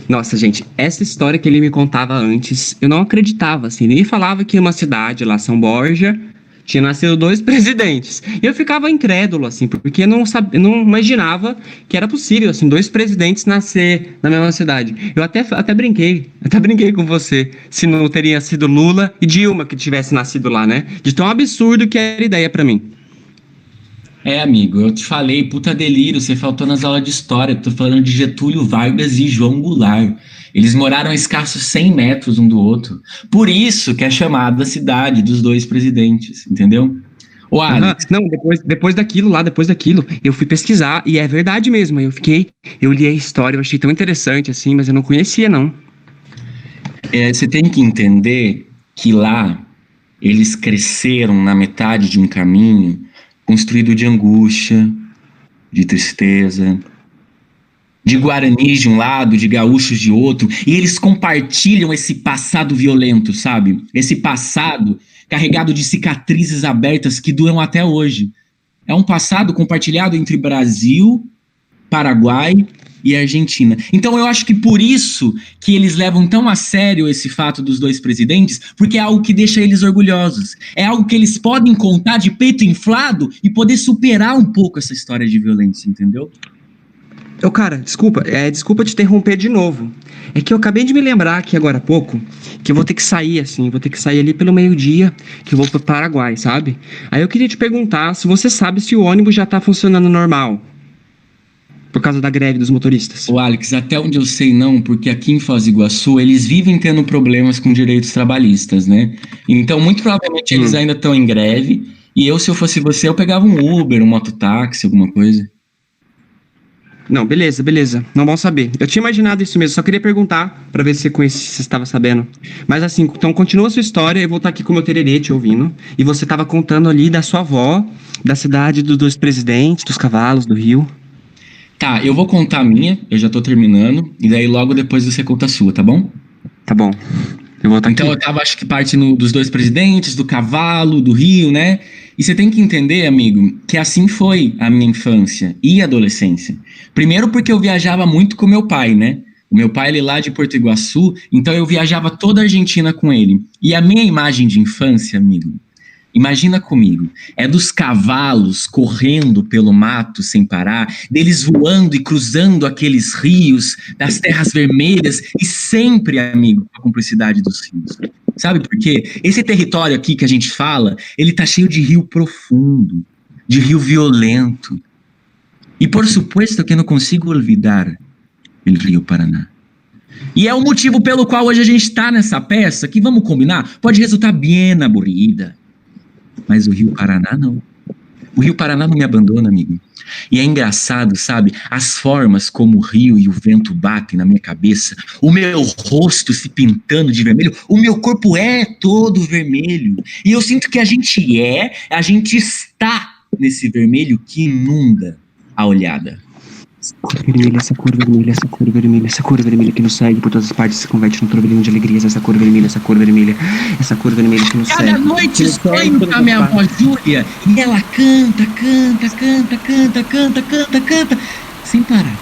Nossa, gente, essa história que ele me contava antes, eu não acreditava, assim. Ele falava que uma cidade lá, São Borja, tinha nascido 2 presidentes. E eu ficava incrédulo, assim, porque eu não imaginava que era possível, assim, 2 presidentes nascer na mesma cidade. Eu até brinquei com você, se não teria sido Lula e Dilma que tivesse nascido lá, né? De tão absurdo que era a ideia pra mim. É, amigo, eu te falei, puta delírio, você faltou nas aulas de história, tô falando de Getúlio Vargas e João Goulart. Eles moraram a escassos 100 metros um do outro. Por isso que é chamada a cidade dos 2 presidentes, entendeu? Ô, Alex, Não, depois daquilo, eu fui pesquisar e é verdade mesmo. Eu li a história, eu achei tão interessante assim, mas eu não conhecia, não. você tem que entender que lá eles cresceram na metade de um caminho construído de angústia, de tristeza, de guaranis de um lado, de gaúchos de outro, e eles compartilham esse passado violento, sabe? Esse passado carregado de cicatrizes abertas que duram até hoje. É um passado compartilhado entre Brasil, Paraguai e Argentina. Então eu acho que por isso que eles levam tão a sério esse fato dos 2 presidentes, porque é algo que deixa eles orgulhosos. É algo que eles podem contar de peito inflado e poder superar um pouco essa história de violência, entendeu? Cara, desculpa te interromper de novo. É que eu acabei de me lembrar aqui agora há pouco que eu vou ter que sair, assim, vou ter que sair ali pelo meio-dia, que eu vou pro Paraguai, sabe? Aí eu queria te perguntar se você sabe se o ônibus já tá funcionando normal. Por causa da greve dos motoristas. Ô Alex, até onde eu sei não, porque aqui em Foz do Iguaçu eles vivem tendo problemas com direitos trabalhistas, né? Então, muito provavelmente eles ainda estão em greve, e se eu fosse você, eu pegava um Uber, um mototáxi, alguma coisa. Não, beleza. Não bom saber. Eu tinha imaginado isso mesmo, só queria perguntar pra ver se você estava sabendo. Mas assim, então continua a sua história, eu vou estar aqui com o meu tererê te ouvindo. E você estava contando ali da sua avó, da cidade dos 2 presidentes, dos cavalos, do Rio. Tá, eu vou contar a minha, eu já tô terminando, e daí logo depois você conta a sua, tá bom? Tá bom. Eu vou estar Então aqui. eu tava, acho que parte dos 2 presidentes, do cavalo, do Rio, né? E você tem que entender, amigo, que assim foi a minha infância e adolescência. Primeiro porque eu viajava muito com meu pai, né? O meu pai, ele é lá de Porto Iguaçu, então eu viajava toda a Argentina com ele. E a minha imagem de infância, amigo, imagina comigo, é dos cavalos correndo pelo mato sem parar, deles voando e cruzando aqueles rios, das terras vermelhas, e sempre, amigo, com a cumplicidade dos rios. Sabe por quê? Esse território aqui que a gente fala, ele tá cheio de rio profundo, de rio violento. E por supuesto que não consigo olvidar o Rio Paraná. E é o motivo pelo qual hoje a gente tá nessa peça, que vamos combinar, pode resultar bem aburrida. Mas o Rio Paraná não. O Rio Paraná não me abandona, amigo. E é engraçado, sabe? As formas como o rio e o vento batem na minha cabeça, o meu rosto se pintando de vermelho, o meu corpo é todo vermelho. E eu sinto que a gente está nesse vermelho que inunda a olhada. Essa cor vermelha, essa cor vermelha que nos segue por todas as partes, se converte num turbilhão de alegrias. Essa cor vermelha que nos segue. Cada noite sonho com a minha avó Júlia e ela canta, sem parar.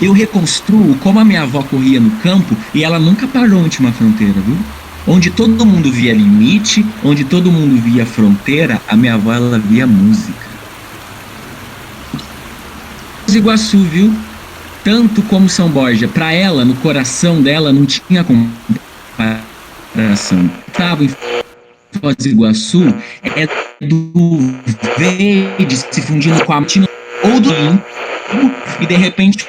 Eu reconstruo como a minha avó corria no campo e ela nunca parou ante uma fronteira, viu? Onde todo mundo via limite, onde todo mundo via fronteira, a minha avó, ela via música. Iguaçu, viu? Tanto como São Borja, para ela, no coração dela, não tinha comparação. Estava em Foz do Iguaçu, é do verde se fundindo com a matina ou do limpo, e de repente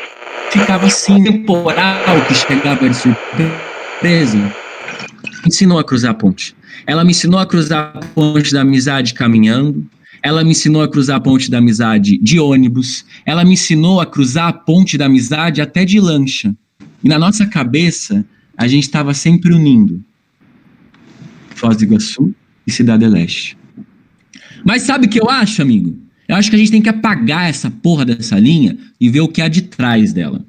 ficava assim, temporal, que chegava de surpresa. Ensinou a cruzar a ponte. Ela me ensinou a cruzar a ponte da amizade caminhando. Ela me ensinou a cruzar a ponte da amizade de ônibus. Ela me ensinou a cruzar a ponte da amizade até de lancha. E na nossa cabeça, a gente estava sempre unindo Foz do Iguaçu e Cidade Leste. Mas sabe o que eu acho, amigo? Eu acho que a gente tem que apagar essa porra dessa linha e ver o que há de trás dela.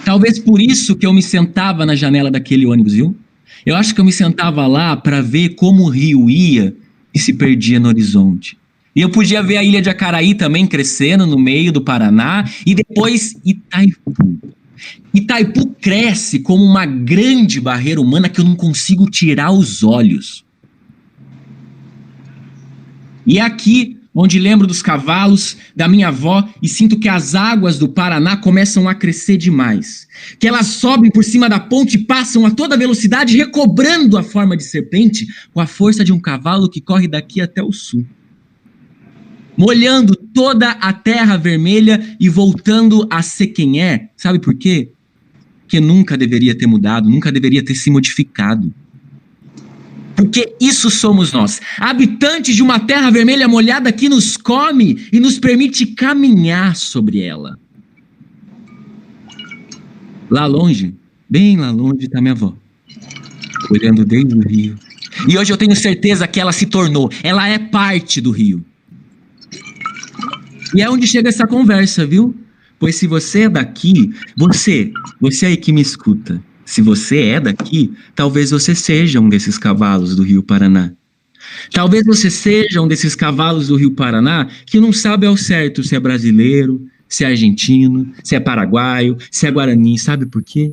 Talvez por isso que eu me sentava na janela daquele ônibus, viu? Eu acho que eu me sentava lá para ver como o rio ia e se perdia no horizonte. E eu podia ver a ilha de Acaraí também crescendo no meio do Paraná e depois Itaipu. Itaipu cresce como uma grande barreira humana que eu não consigo tirar os olhos. E é aqui onde lembro dos cavalos, da minha avó e sinto que as águas do Paraná começam a crescer demais. Que elas sobem por cima da ponte e passam a toda velocidade, recobrando a forma de serpente com a força de um cavalo que corre daqui até o sul. Molhando toda a terra vermelha e voltando a ser quem é. Sabe por quê? Porque nunca deveria ter mudado, nunca deveria ter se modificado. Porque isso somos nós, habitantes de uma terra vermelha molhada que nos come e nos permite caminhar sobre ela. Lá longe, bem lá longe, está minha avó, olhando desde o rio. E hoje eu tenho certeza que ela se tornou, ela é parte do rio. E é onde chega essa conversa, viu? Pois se você é daqui, você aí que me escuta, se você é daqui, talvez você seja um desses cavalos do Rio Paraná. Talvez você seja um desses cavalos do Rio Paraná que não sabe ao certo se é brasileiro, se é argentino, se é paraguaio, se é guarani. Sabe por quê?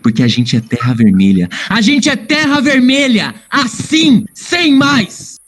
Porque a gente é terra vermelha. A gente é terra vermelha! Assim, sem mais!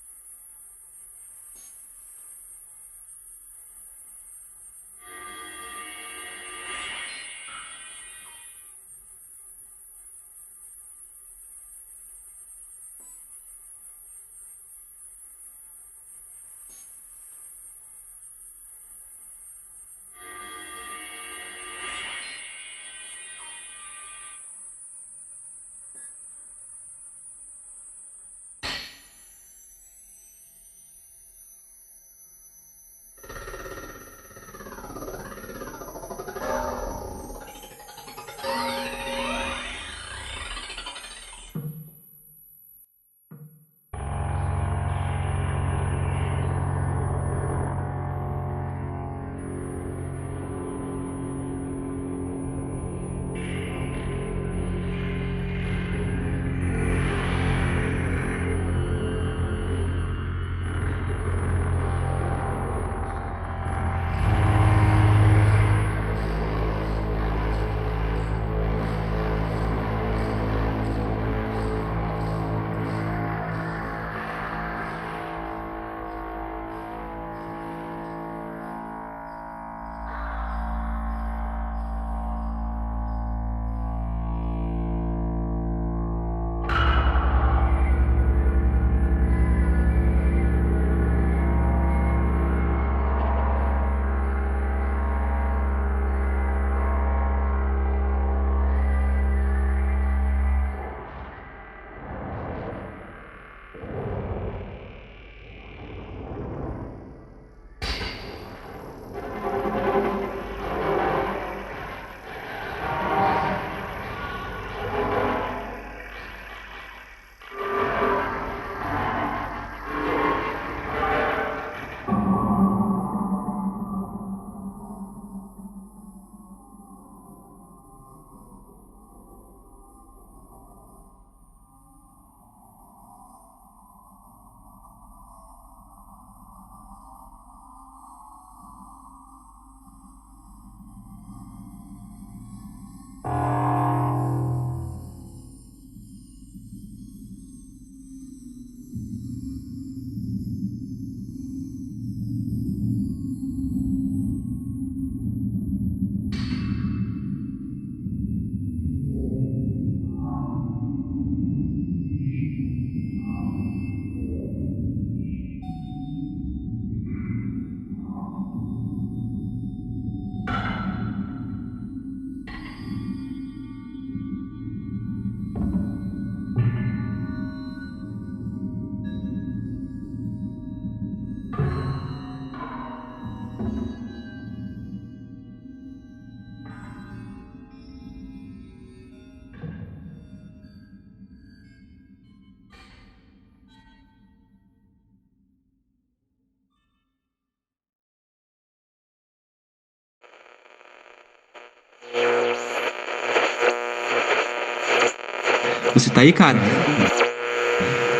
Você tá aí, cara?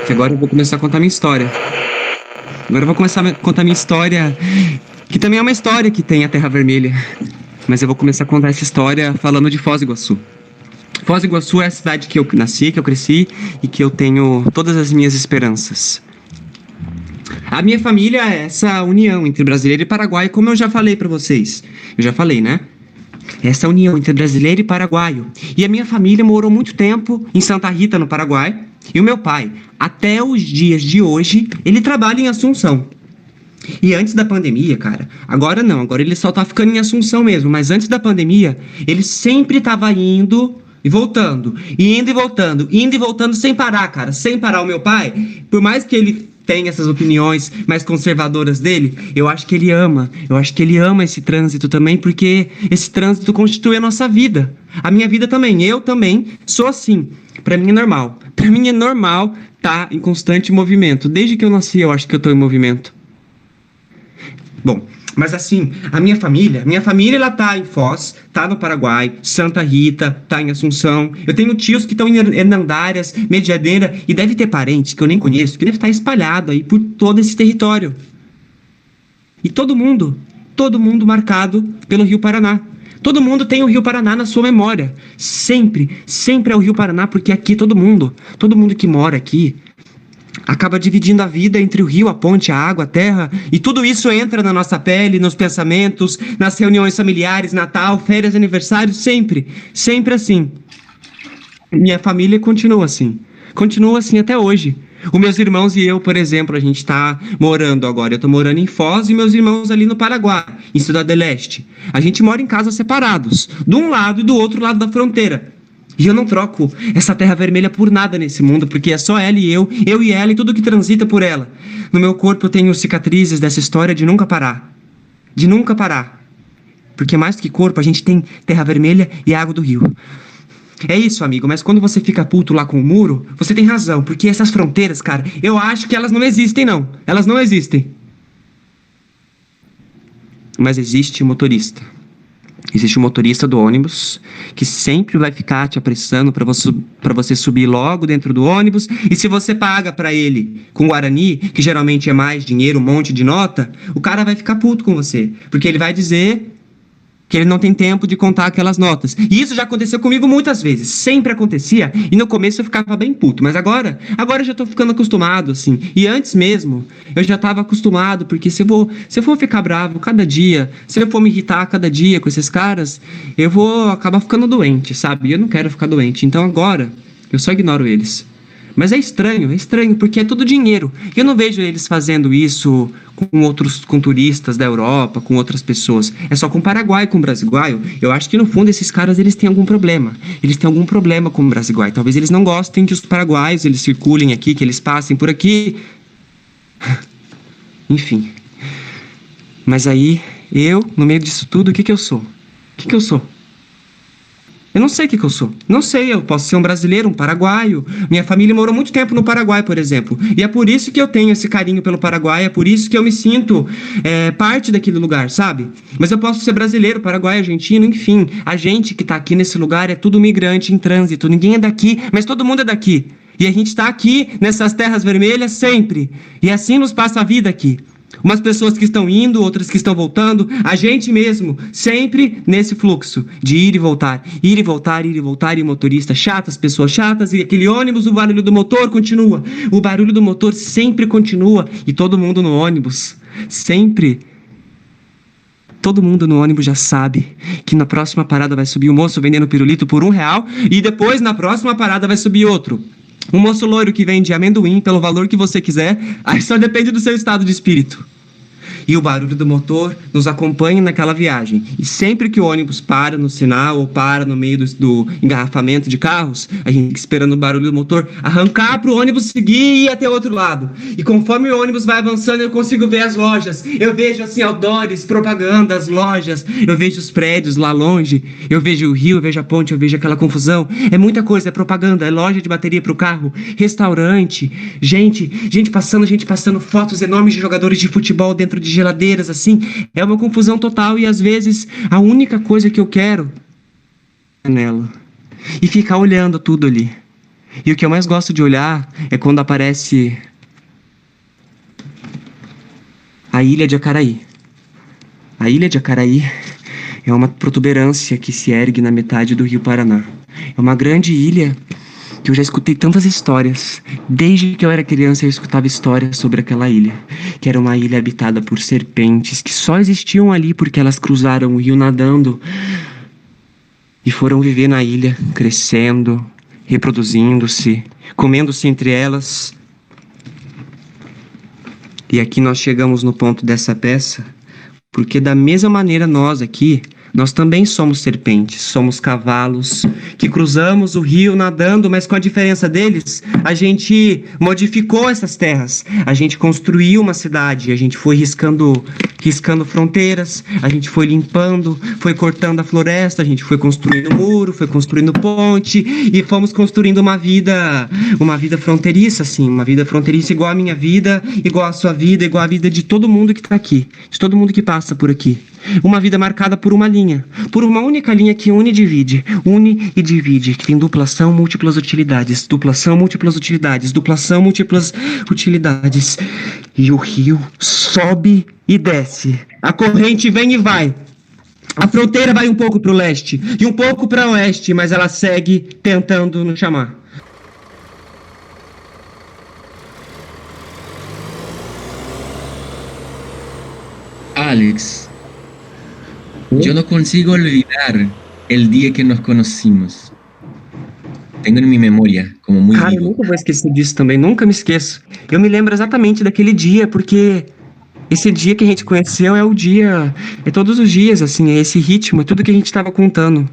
Que agora eu vou começar a contar minha história. Agora eu vou começar a contar minha história, que também é uma história que tem a Terra Vermelha. Mas eu vou começar a contar essa história falando de Foz do Iguaçu. Foz do Iguaçu é a cidade que eu nasci, que eu cresci e que eu tenho todas as minhas esperanças. A minha família é essa união entre brasileiro e paraguaio, como eu já falei pra vocês. Eu já falei, né? Essa união entre brasileiro e paraguaio. E a minha família morou muito tempo em Santa Rita, no Paraguai. E o meu pai, até os dias de hoje, ele trabalha em Assunção. E antes da pandemia, cara, agora não, agora ele só tá ficando em Assunção mesmo. Mas antes da pandemia, ele sempre tava indo e voltando, indo e voltando, indo e voltando sem parar, cara, sem parar. O meu pai, por mais que ele tenha essas opiniões mais conservadoras dele, eu acho que ele ama esse trânsito também, porque esse trânsito constitui a nossa vida, a minha vida também. Eu também sou assim, pra mim é normal tá em constante movimento. Desde que eu nasci eu acho que eu tô em movimento. Bom, mas assim, a minha família ela tá em Foz, tá no Paraguai, Santa Rita, tá em Assunção. Eu tenho tios que estão em Hernandárias, Medianeira, e deve ter parentes que eu nem conheço, que deve estar espalhado aí por todo esse território. E todo mundo marcado pelo Rio Paraná. Todo mundo tem o Rio Paraná na sua memória. Sempre é o Rio Paraná, porque aqui todo mundo que mora aqui acaba dividindo a vida entre o rio, a ponte, a água, a terra, e tudo isso entra na nossa pele, nos pensamentos, nas reuniões familiares, Natal, férias, aniversários, sempre assim. Minha família continua assim até hoje. Os meus irmãos e eu, por exemplo, a gente tá morando agora, eu tô morando em Foz e meus irmãos ali no Paraguai, em Cidade do Leste. A gente mora em casas separados, de um lado e do outro lado da fronteira. E eu não troco essa terra vermelha por nada nesse mundo, porque é só ela e eu e ela e tudo que transita por ela. No meu corpo eu tenho cicatrizes dessa história de nunca parar. De nunca parar. Porque mais do que corpo, a gente tem terra vermelha e água do rio. É isso, amigo, mas quando você fica puto lá com o muro, você tem razão, porque essas fronteiras, cara, eu acho que elas não existem, não. Elas não existem. Mas existe o motorista. Existe o motorista do ônibus que sempre vai ficar te apressando para você subir logo dentro do ônibus. E se você paga para ele com Guarani, que geralmente é mais dinheiro, um monte de nota, o cara vai ficar puto com você, porque ele vai dizer que ele não tem tempo de contar aquelas notas. E isso já aconteceu comigo muitas vezes. Sempre acontecia. E no começo eu ficava bem puto. Mas agora eu já tô ficando acostumado, assim. E antes mesmo, eu já tava acostumado. Porque se eu for ficar bravo cada dia, se eu for me irritar cada dia com esses caras, eu vou acabar ficando doente, sabe? E eu não quero ficar doente. Então agora, eu só ignoro eles. Mas é estranho, porque é tudo dinheiro. Eu não vejo eles fazendo isso com turistas da Europa, com outras pessoas. É só com o Paraguai, com o brasiguaio. Eu acho que no fundo esses caras, eles têm algum problema. Eles têm algum problema com o brasiguaio. Talvez eles não gostem que os paraguaios, eles circulem aqui, que eles passem por aqui. Enfim. Mas aí, eu, no meio disso tudo, o que eu sou? O que eu sou? Eu não sei o que eu sou. Não sei, eu posso ser um brasileiro, um paraguaio. Minha família morou muito tempo no Paraguai, por exemplo. E é por isso que eu tenho esse carinho pelo Paraguai, é por isso que eu me sinto parte daquele lugar, sabe? Mas eu posso ser brasileiro, paraguaio, argentino, enfim. A gente que tá aqui nesse lugar é tudo migrante em trânsito. Ninguém é daqui, mas todo mundo é daqui. E a gente tá aqui nessas terras vermelhas sempre. E assim nos passa a vida aqui. Umas pessoas que estão indo, outras que estão voltando, a gente mesmo, sempre nesse fluxo de ir e voltar, e motorista chatas, pessoas chatas, e aquele ônibus, o barulho do motor continua, o barulho do motor sempre continua, e todo mundo no ônibus, sempre, todo mundo no ônibus já sabe que na próxima parada vai subir o moço vendendo pirulito por R$1, e depois na próxima parada vai subir outro. Um moço loiro que vende amendoim pelo valor que você quiser, aí só depende do seu estado de espírito. E o barulho do motor nos acompanha naquela viagem. E sempre que o ônibus para no sinal ou para no meio do engarrafamento de carros, a gente fica esperando o barulho do motor arrancar para o ônibus seguir e ir até o outro lado. E conforme o ônibus vai avançando, eu consigo ver as lojas. Eu vejo assim outdoors, propagandas, lojas. Eu vejo os prédios lá longe. Eu vejo o rio, eu vejo a ponte, eu vejo aquela confusão. É muita coisa, é propaganda, é loja de bateria para o carro, restaurante, gente passando, fotos enormes de jogadores de futebol dentro de geladeiras, assim. É uma confusão total e às vezes a única coisa que eu quero é nela. E ficar olhando tudo ali. E o que eu mais gosto de olhar é quando aparece a Ilha de Acaraí. A Ilha de Acaraí é uma protuberância que se ergue na metade do Rio Paraná. É uma grande ilha que eu já escutei tantas histórias. Desde que eu era criança eu escutava histórias sobre aquela ilha, que era uma ilha habitada por serpentes que só existiam ali porque elas cruzaram o rio nadando e foram viver na ilha, crescendo, reproduzindo-se, comendo-se entre elas. E aqui nós chegamos no ponto dessa peça, porque da mesma maneira nós aqui, nós também somos serpentes, somos cavalos que cruzamos o rio nadando, mas com a diferença deles, a gente modificou essas terras, a gente construiu uma cidade, a gente foi riscando fronteiras, a gente foi limpando, foi cortando a floresta, a gente foi construindo muro, foi construindo ponte e fomos construindo uma vida fronteiriça, assim, uma vida fronteiriça igual a minha vida, igual a sua vida, igual a vida de todo mundo que tá aqui, de todo mundo que passa por aqui. Uma vida marcada por uma linha, por uma única linha que une e divide, que tem duplação, múltiplas utilidades, duplação, múltiplas utilidades, duplação, múltiplas utilidades. E o rio sobe e desce. A corrente vem e vai. A fronteira vai um pouco para o leste e um pouco para o oeste, mas ela segue tentando nos chamar. Alex, yo no consigo olvidar el día que nos conocimos. Tengo en mi memoria como muy Cara, eu vivo. nunca vou esquecer disso também, nunca me esqueço. Eu me lembro exatamente daquele dia, porque esse dia que a gente conheceu é o dia, é todos os dias, assim, é esse ritmo, é tudo que a gente estava contando.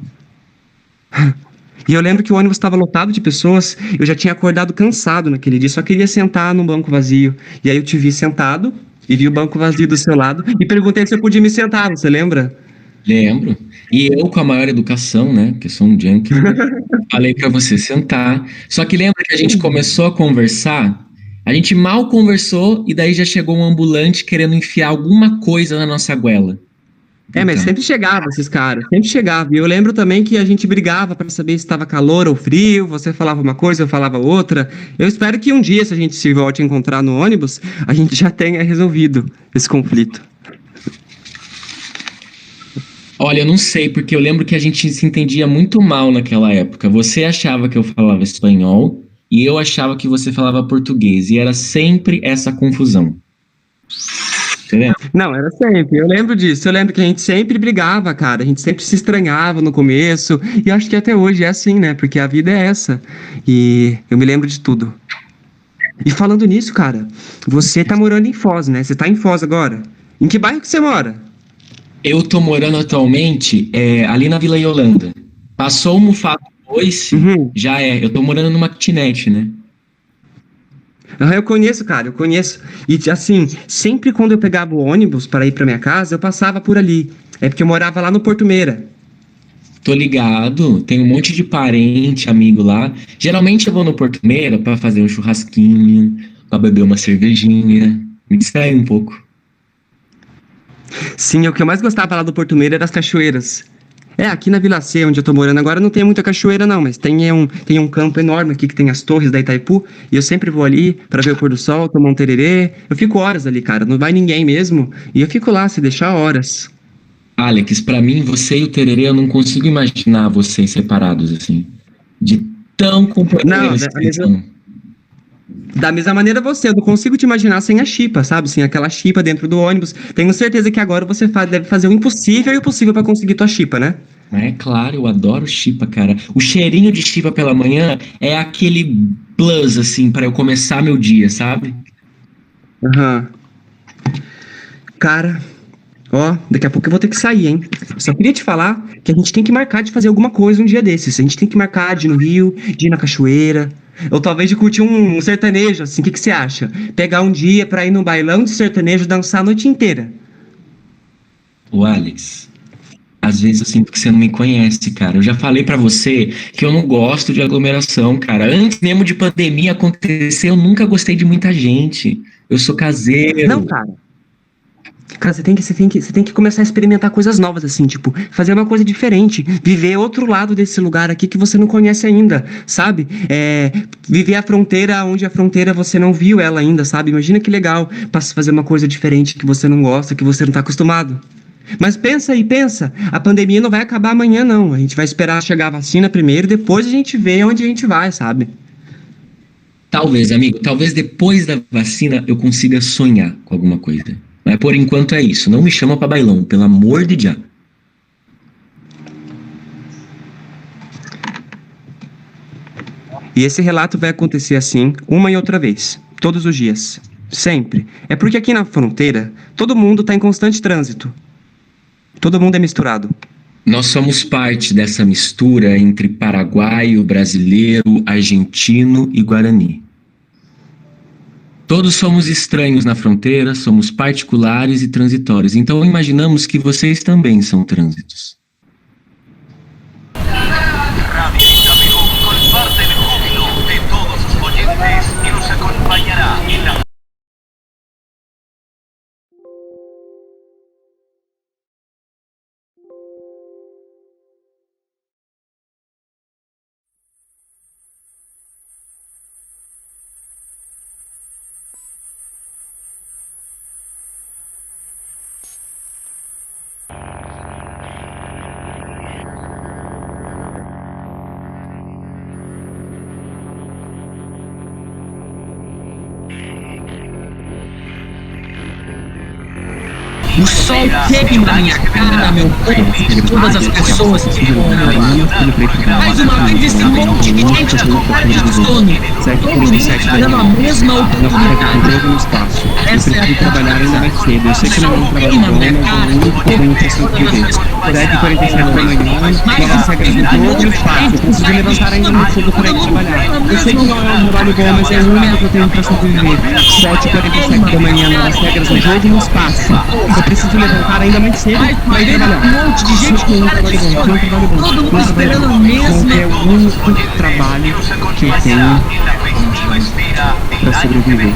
E eu lembro que o ônibus estava lotado de pessoas, eu já tinha acordado cansado naquele dia, só queria sentar num banco vazio. E aí eu te vi sentado, e vi o banco vazio do seu lado, e perguntei se eu podia me sentar, você lembra? Lembro. E eu, com a maior educação, né, que eu sou um junkie, falei pra você sentar. Só que lembra que a gente começou a conversar? A gente mal conversou e daí já chegou um ambulante querendo enfiar alguma coisa na nossa goela. É, mas Então, sempre chegava esses caras, sempre chegava. E eu lembro também que a gente brigava para saber se estava calor ou frio, você falava uma coisa, eu falava outra. Eu espero que um dia, se a gente se volte a encontrar no ônibus, a gente já tenha resolvido esse conflito. olha, eu não sei, porque eu lembro que a gente se entendia muito mal naquela época. Você achava que eu falava espanhol e eu achava que você falava português. E era sempre essa confusão. Você lembra? Não, era sempre. Eu lembro disso. Eu lembro que a gente sempre brigava, cara. A gente sempre se estranhava no começo. E acho que até hoje é assim, né? Porque a vida é essa. E eu me lembro de tudo. E falando nisso, cara, você tá morando em Foz, né? Você tá em Foz agora. Em que bairro que você mora? Eu tô morando atualmente ali na Vila Yolanda. Passou o Mufato 2, Uhum. já é. Eu tô morando numa kitnet, né? Eu conheço, cara, eu conheço. E assim, sempre quando eu pegava o ônibus para ir pra minha casa, eu passava por ali. É porque eu morava lá no Porto Meira. Tô ligado, tem um monte de parente, amigo lá. Geralmente eu vou no Porto Meira pra fazer um churrasquinho, pra beber uma cervejinha, me distrair um pouco. Sim, o que eu mais gostava lá do Porto Meira eram as cachoeiras. É, aqui na Vila C, onde eu tô morando agora, não tem muita cachoeira não, mas tem um campo enorme aqui que tem as torres da Itaipu, e eu sempre vou ali pra ver o pôr do sol, tomar um tererê. Eu fico horas ali, cara, não vai ninguém mesmo, e eu fico lá, se deixar horas. Alex, pra mim, você e o Tererê, eu não consigo imaginar vocês separados, assim. De tão companheiros Não, que vocês são. Da mesma maneira você, eu não consigo te imaginar sem a chipa, sabe? Sem aquela chipa dentro do ônibus. Tenho certeza que agora você deve fazer o impossível e o possível pra conseguir tua chipa, né? É claro, eu adoro chipa, cara. O cheirinho de chipa pela manhã é aquele plus, assim, pra eu começar meu dia, sabe? Aham. Cara, ó, daqui a pouco eu vou ter que sair, hein? Eu só queria te falar que a gente tem que marcar de fazer alguma coisa um dia desses. A gente tem que marcar de ir no rio, de ir na cachoeira. Ou talvez de curtir um sertanejo, assim, o que você acha? Pegar um dia pra ir num bailão de sertanejo, dançar a noite inteira. Ô, Alex, às vezes eu sinto que você não me conhece, cara. Eu já falei pra você que eu não gosto de aglomeração, cara. Antes mesmo de pandemia acontecer, eu nunca gostei de muita gente. Eu sou caseiro. Não, cara. Cara, você tem que começar a experimentar coisas novas, assim, tipo, fazer uma coisa diferente, viver outro lado desse lugar aqui que você não conhece ainda, sabe? Viver a fronteira onde a fronteira você não viu ela ainda, sabe? Imagina que legal fazer uma coisa diferente que você não gosta, que você não tá acostumado. Mas pensa aí, pensa, a pandemia não vai acabar amanhã, não. A gente vai esperar chegar a vacina primeiro, depois a gente vê onde a gente vai, sabe? Talvez, amigo, talvez depois da vacina eu consiga sonhar com alguma coisa. Mas por enquanto é isso. Não me chama pra bailão, pelo amor de Deus. E esse relato vai acontecer assim, uma e outra vez, todos os dias, sempre. É porque aqui na fronteira, todo mundo tá em constante trânsito. Todo mundo é misturado. Nós somos parte dessa mistura entre paraguaio, brasileiro, argentino e guarani. Todos somos estranhos na fronteira, somos particulares e transitórios. Então imaginamos que vocês também são trânsitos. Radio Itapecú comparte el júbilo de todos sus oyentes y nos acompañará en la O sol queima na minha cara, meu povo, de todas as pessoas que ficam ao meu lado. Mais uma vez esse monte de gente da covarde do sono. Todo mundo esperando a mesma oportunidade. Jogo no espaço. Essa é a trabalhar ainda mais cedo. Eu sei que não é um trabalho bom, mas o único que tenho intenção de viver. 7h47 da manhã, novas regras do jogo e o espaço. Eu preciso levantar ainda muito cedo para ir trabalhar. Eu sei que não é um trabalho bom, mas é o único que eu tenho para sobreviver. 7h47 da manhã, novas regras do jogo e no espaço. Eu preciso levantar ainda mais cedo para ir trabalhar. Um monte de gente com um trabalho bom, todo mundo esperando a mesma. É o único trabalho que eu tenho para sobreviver.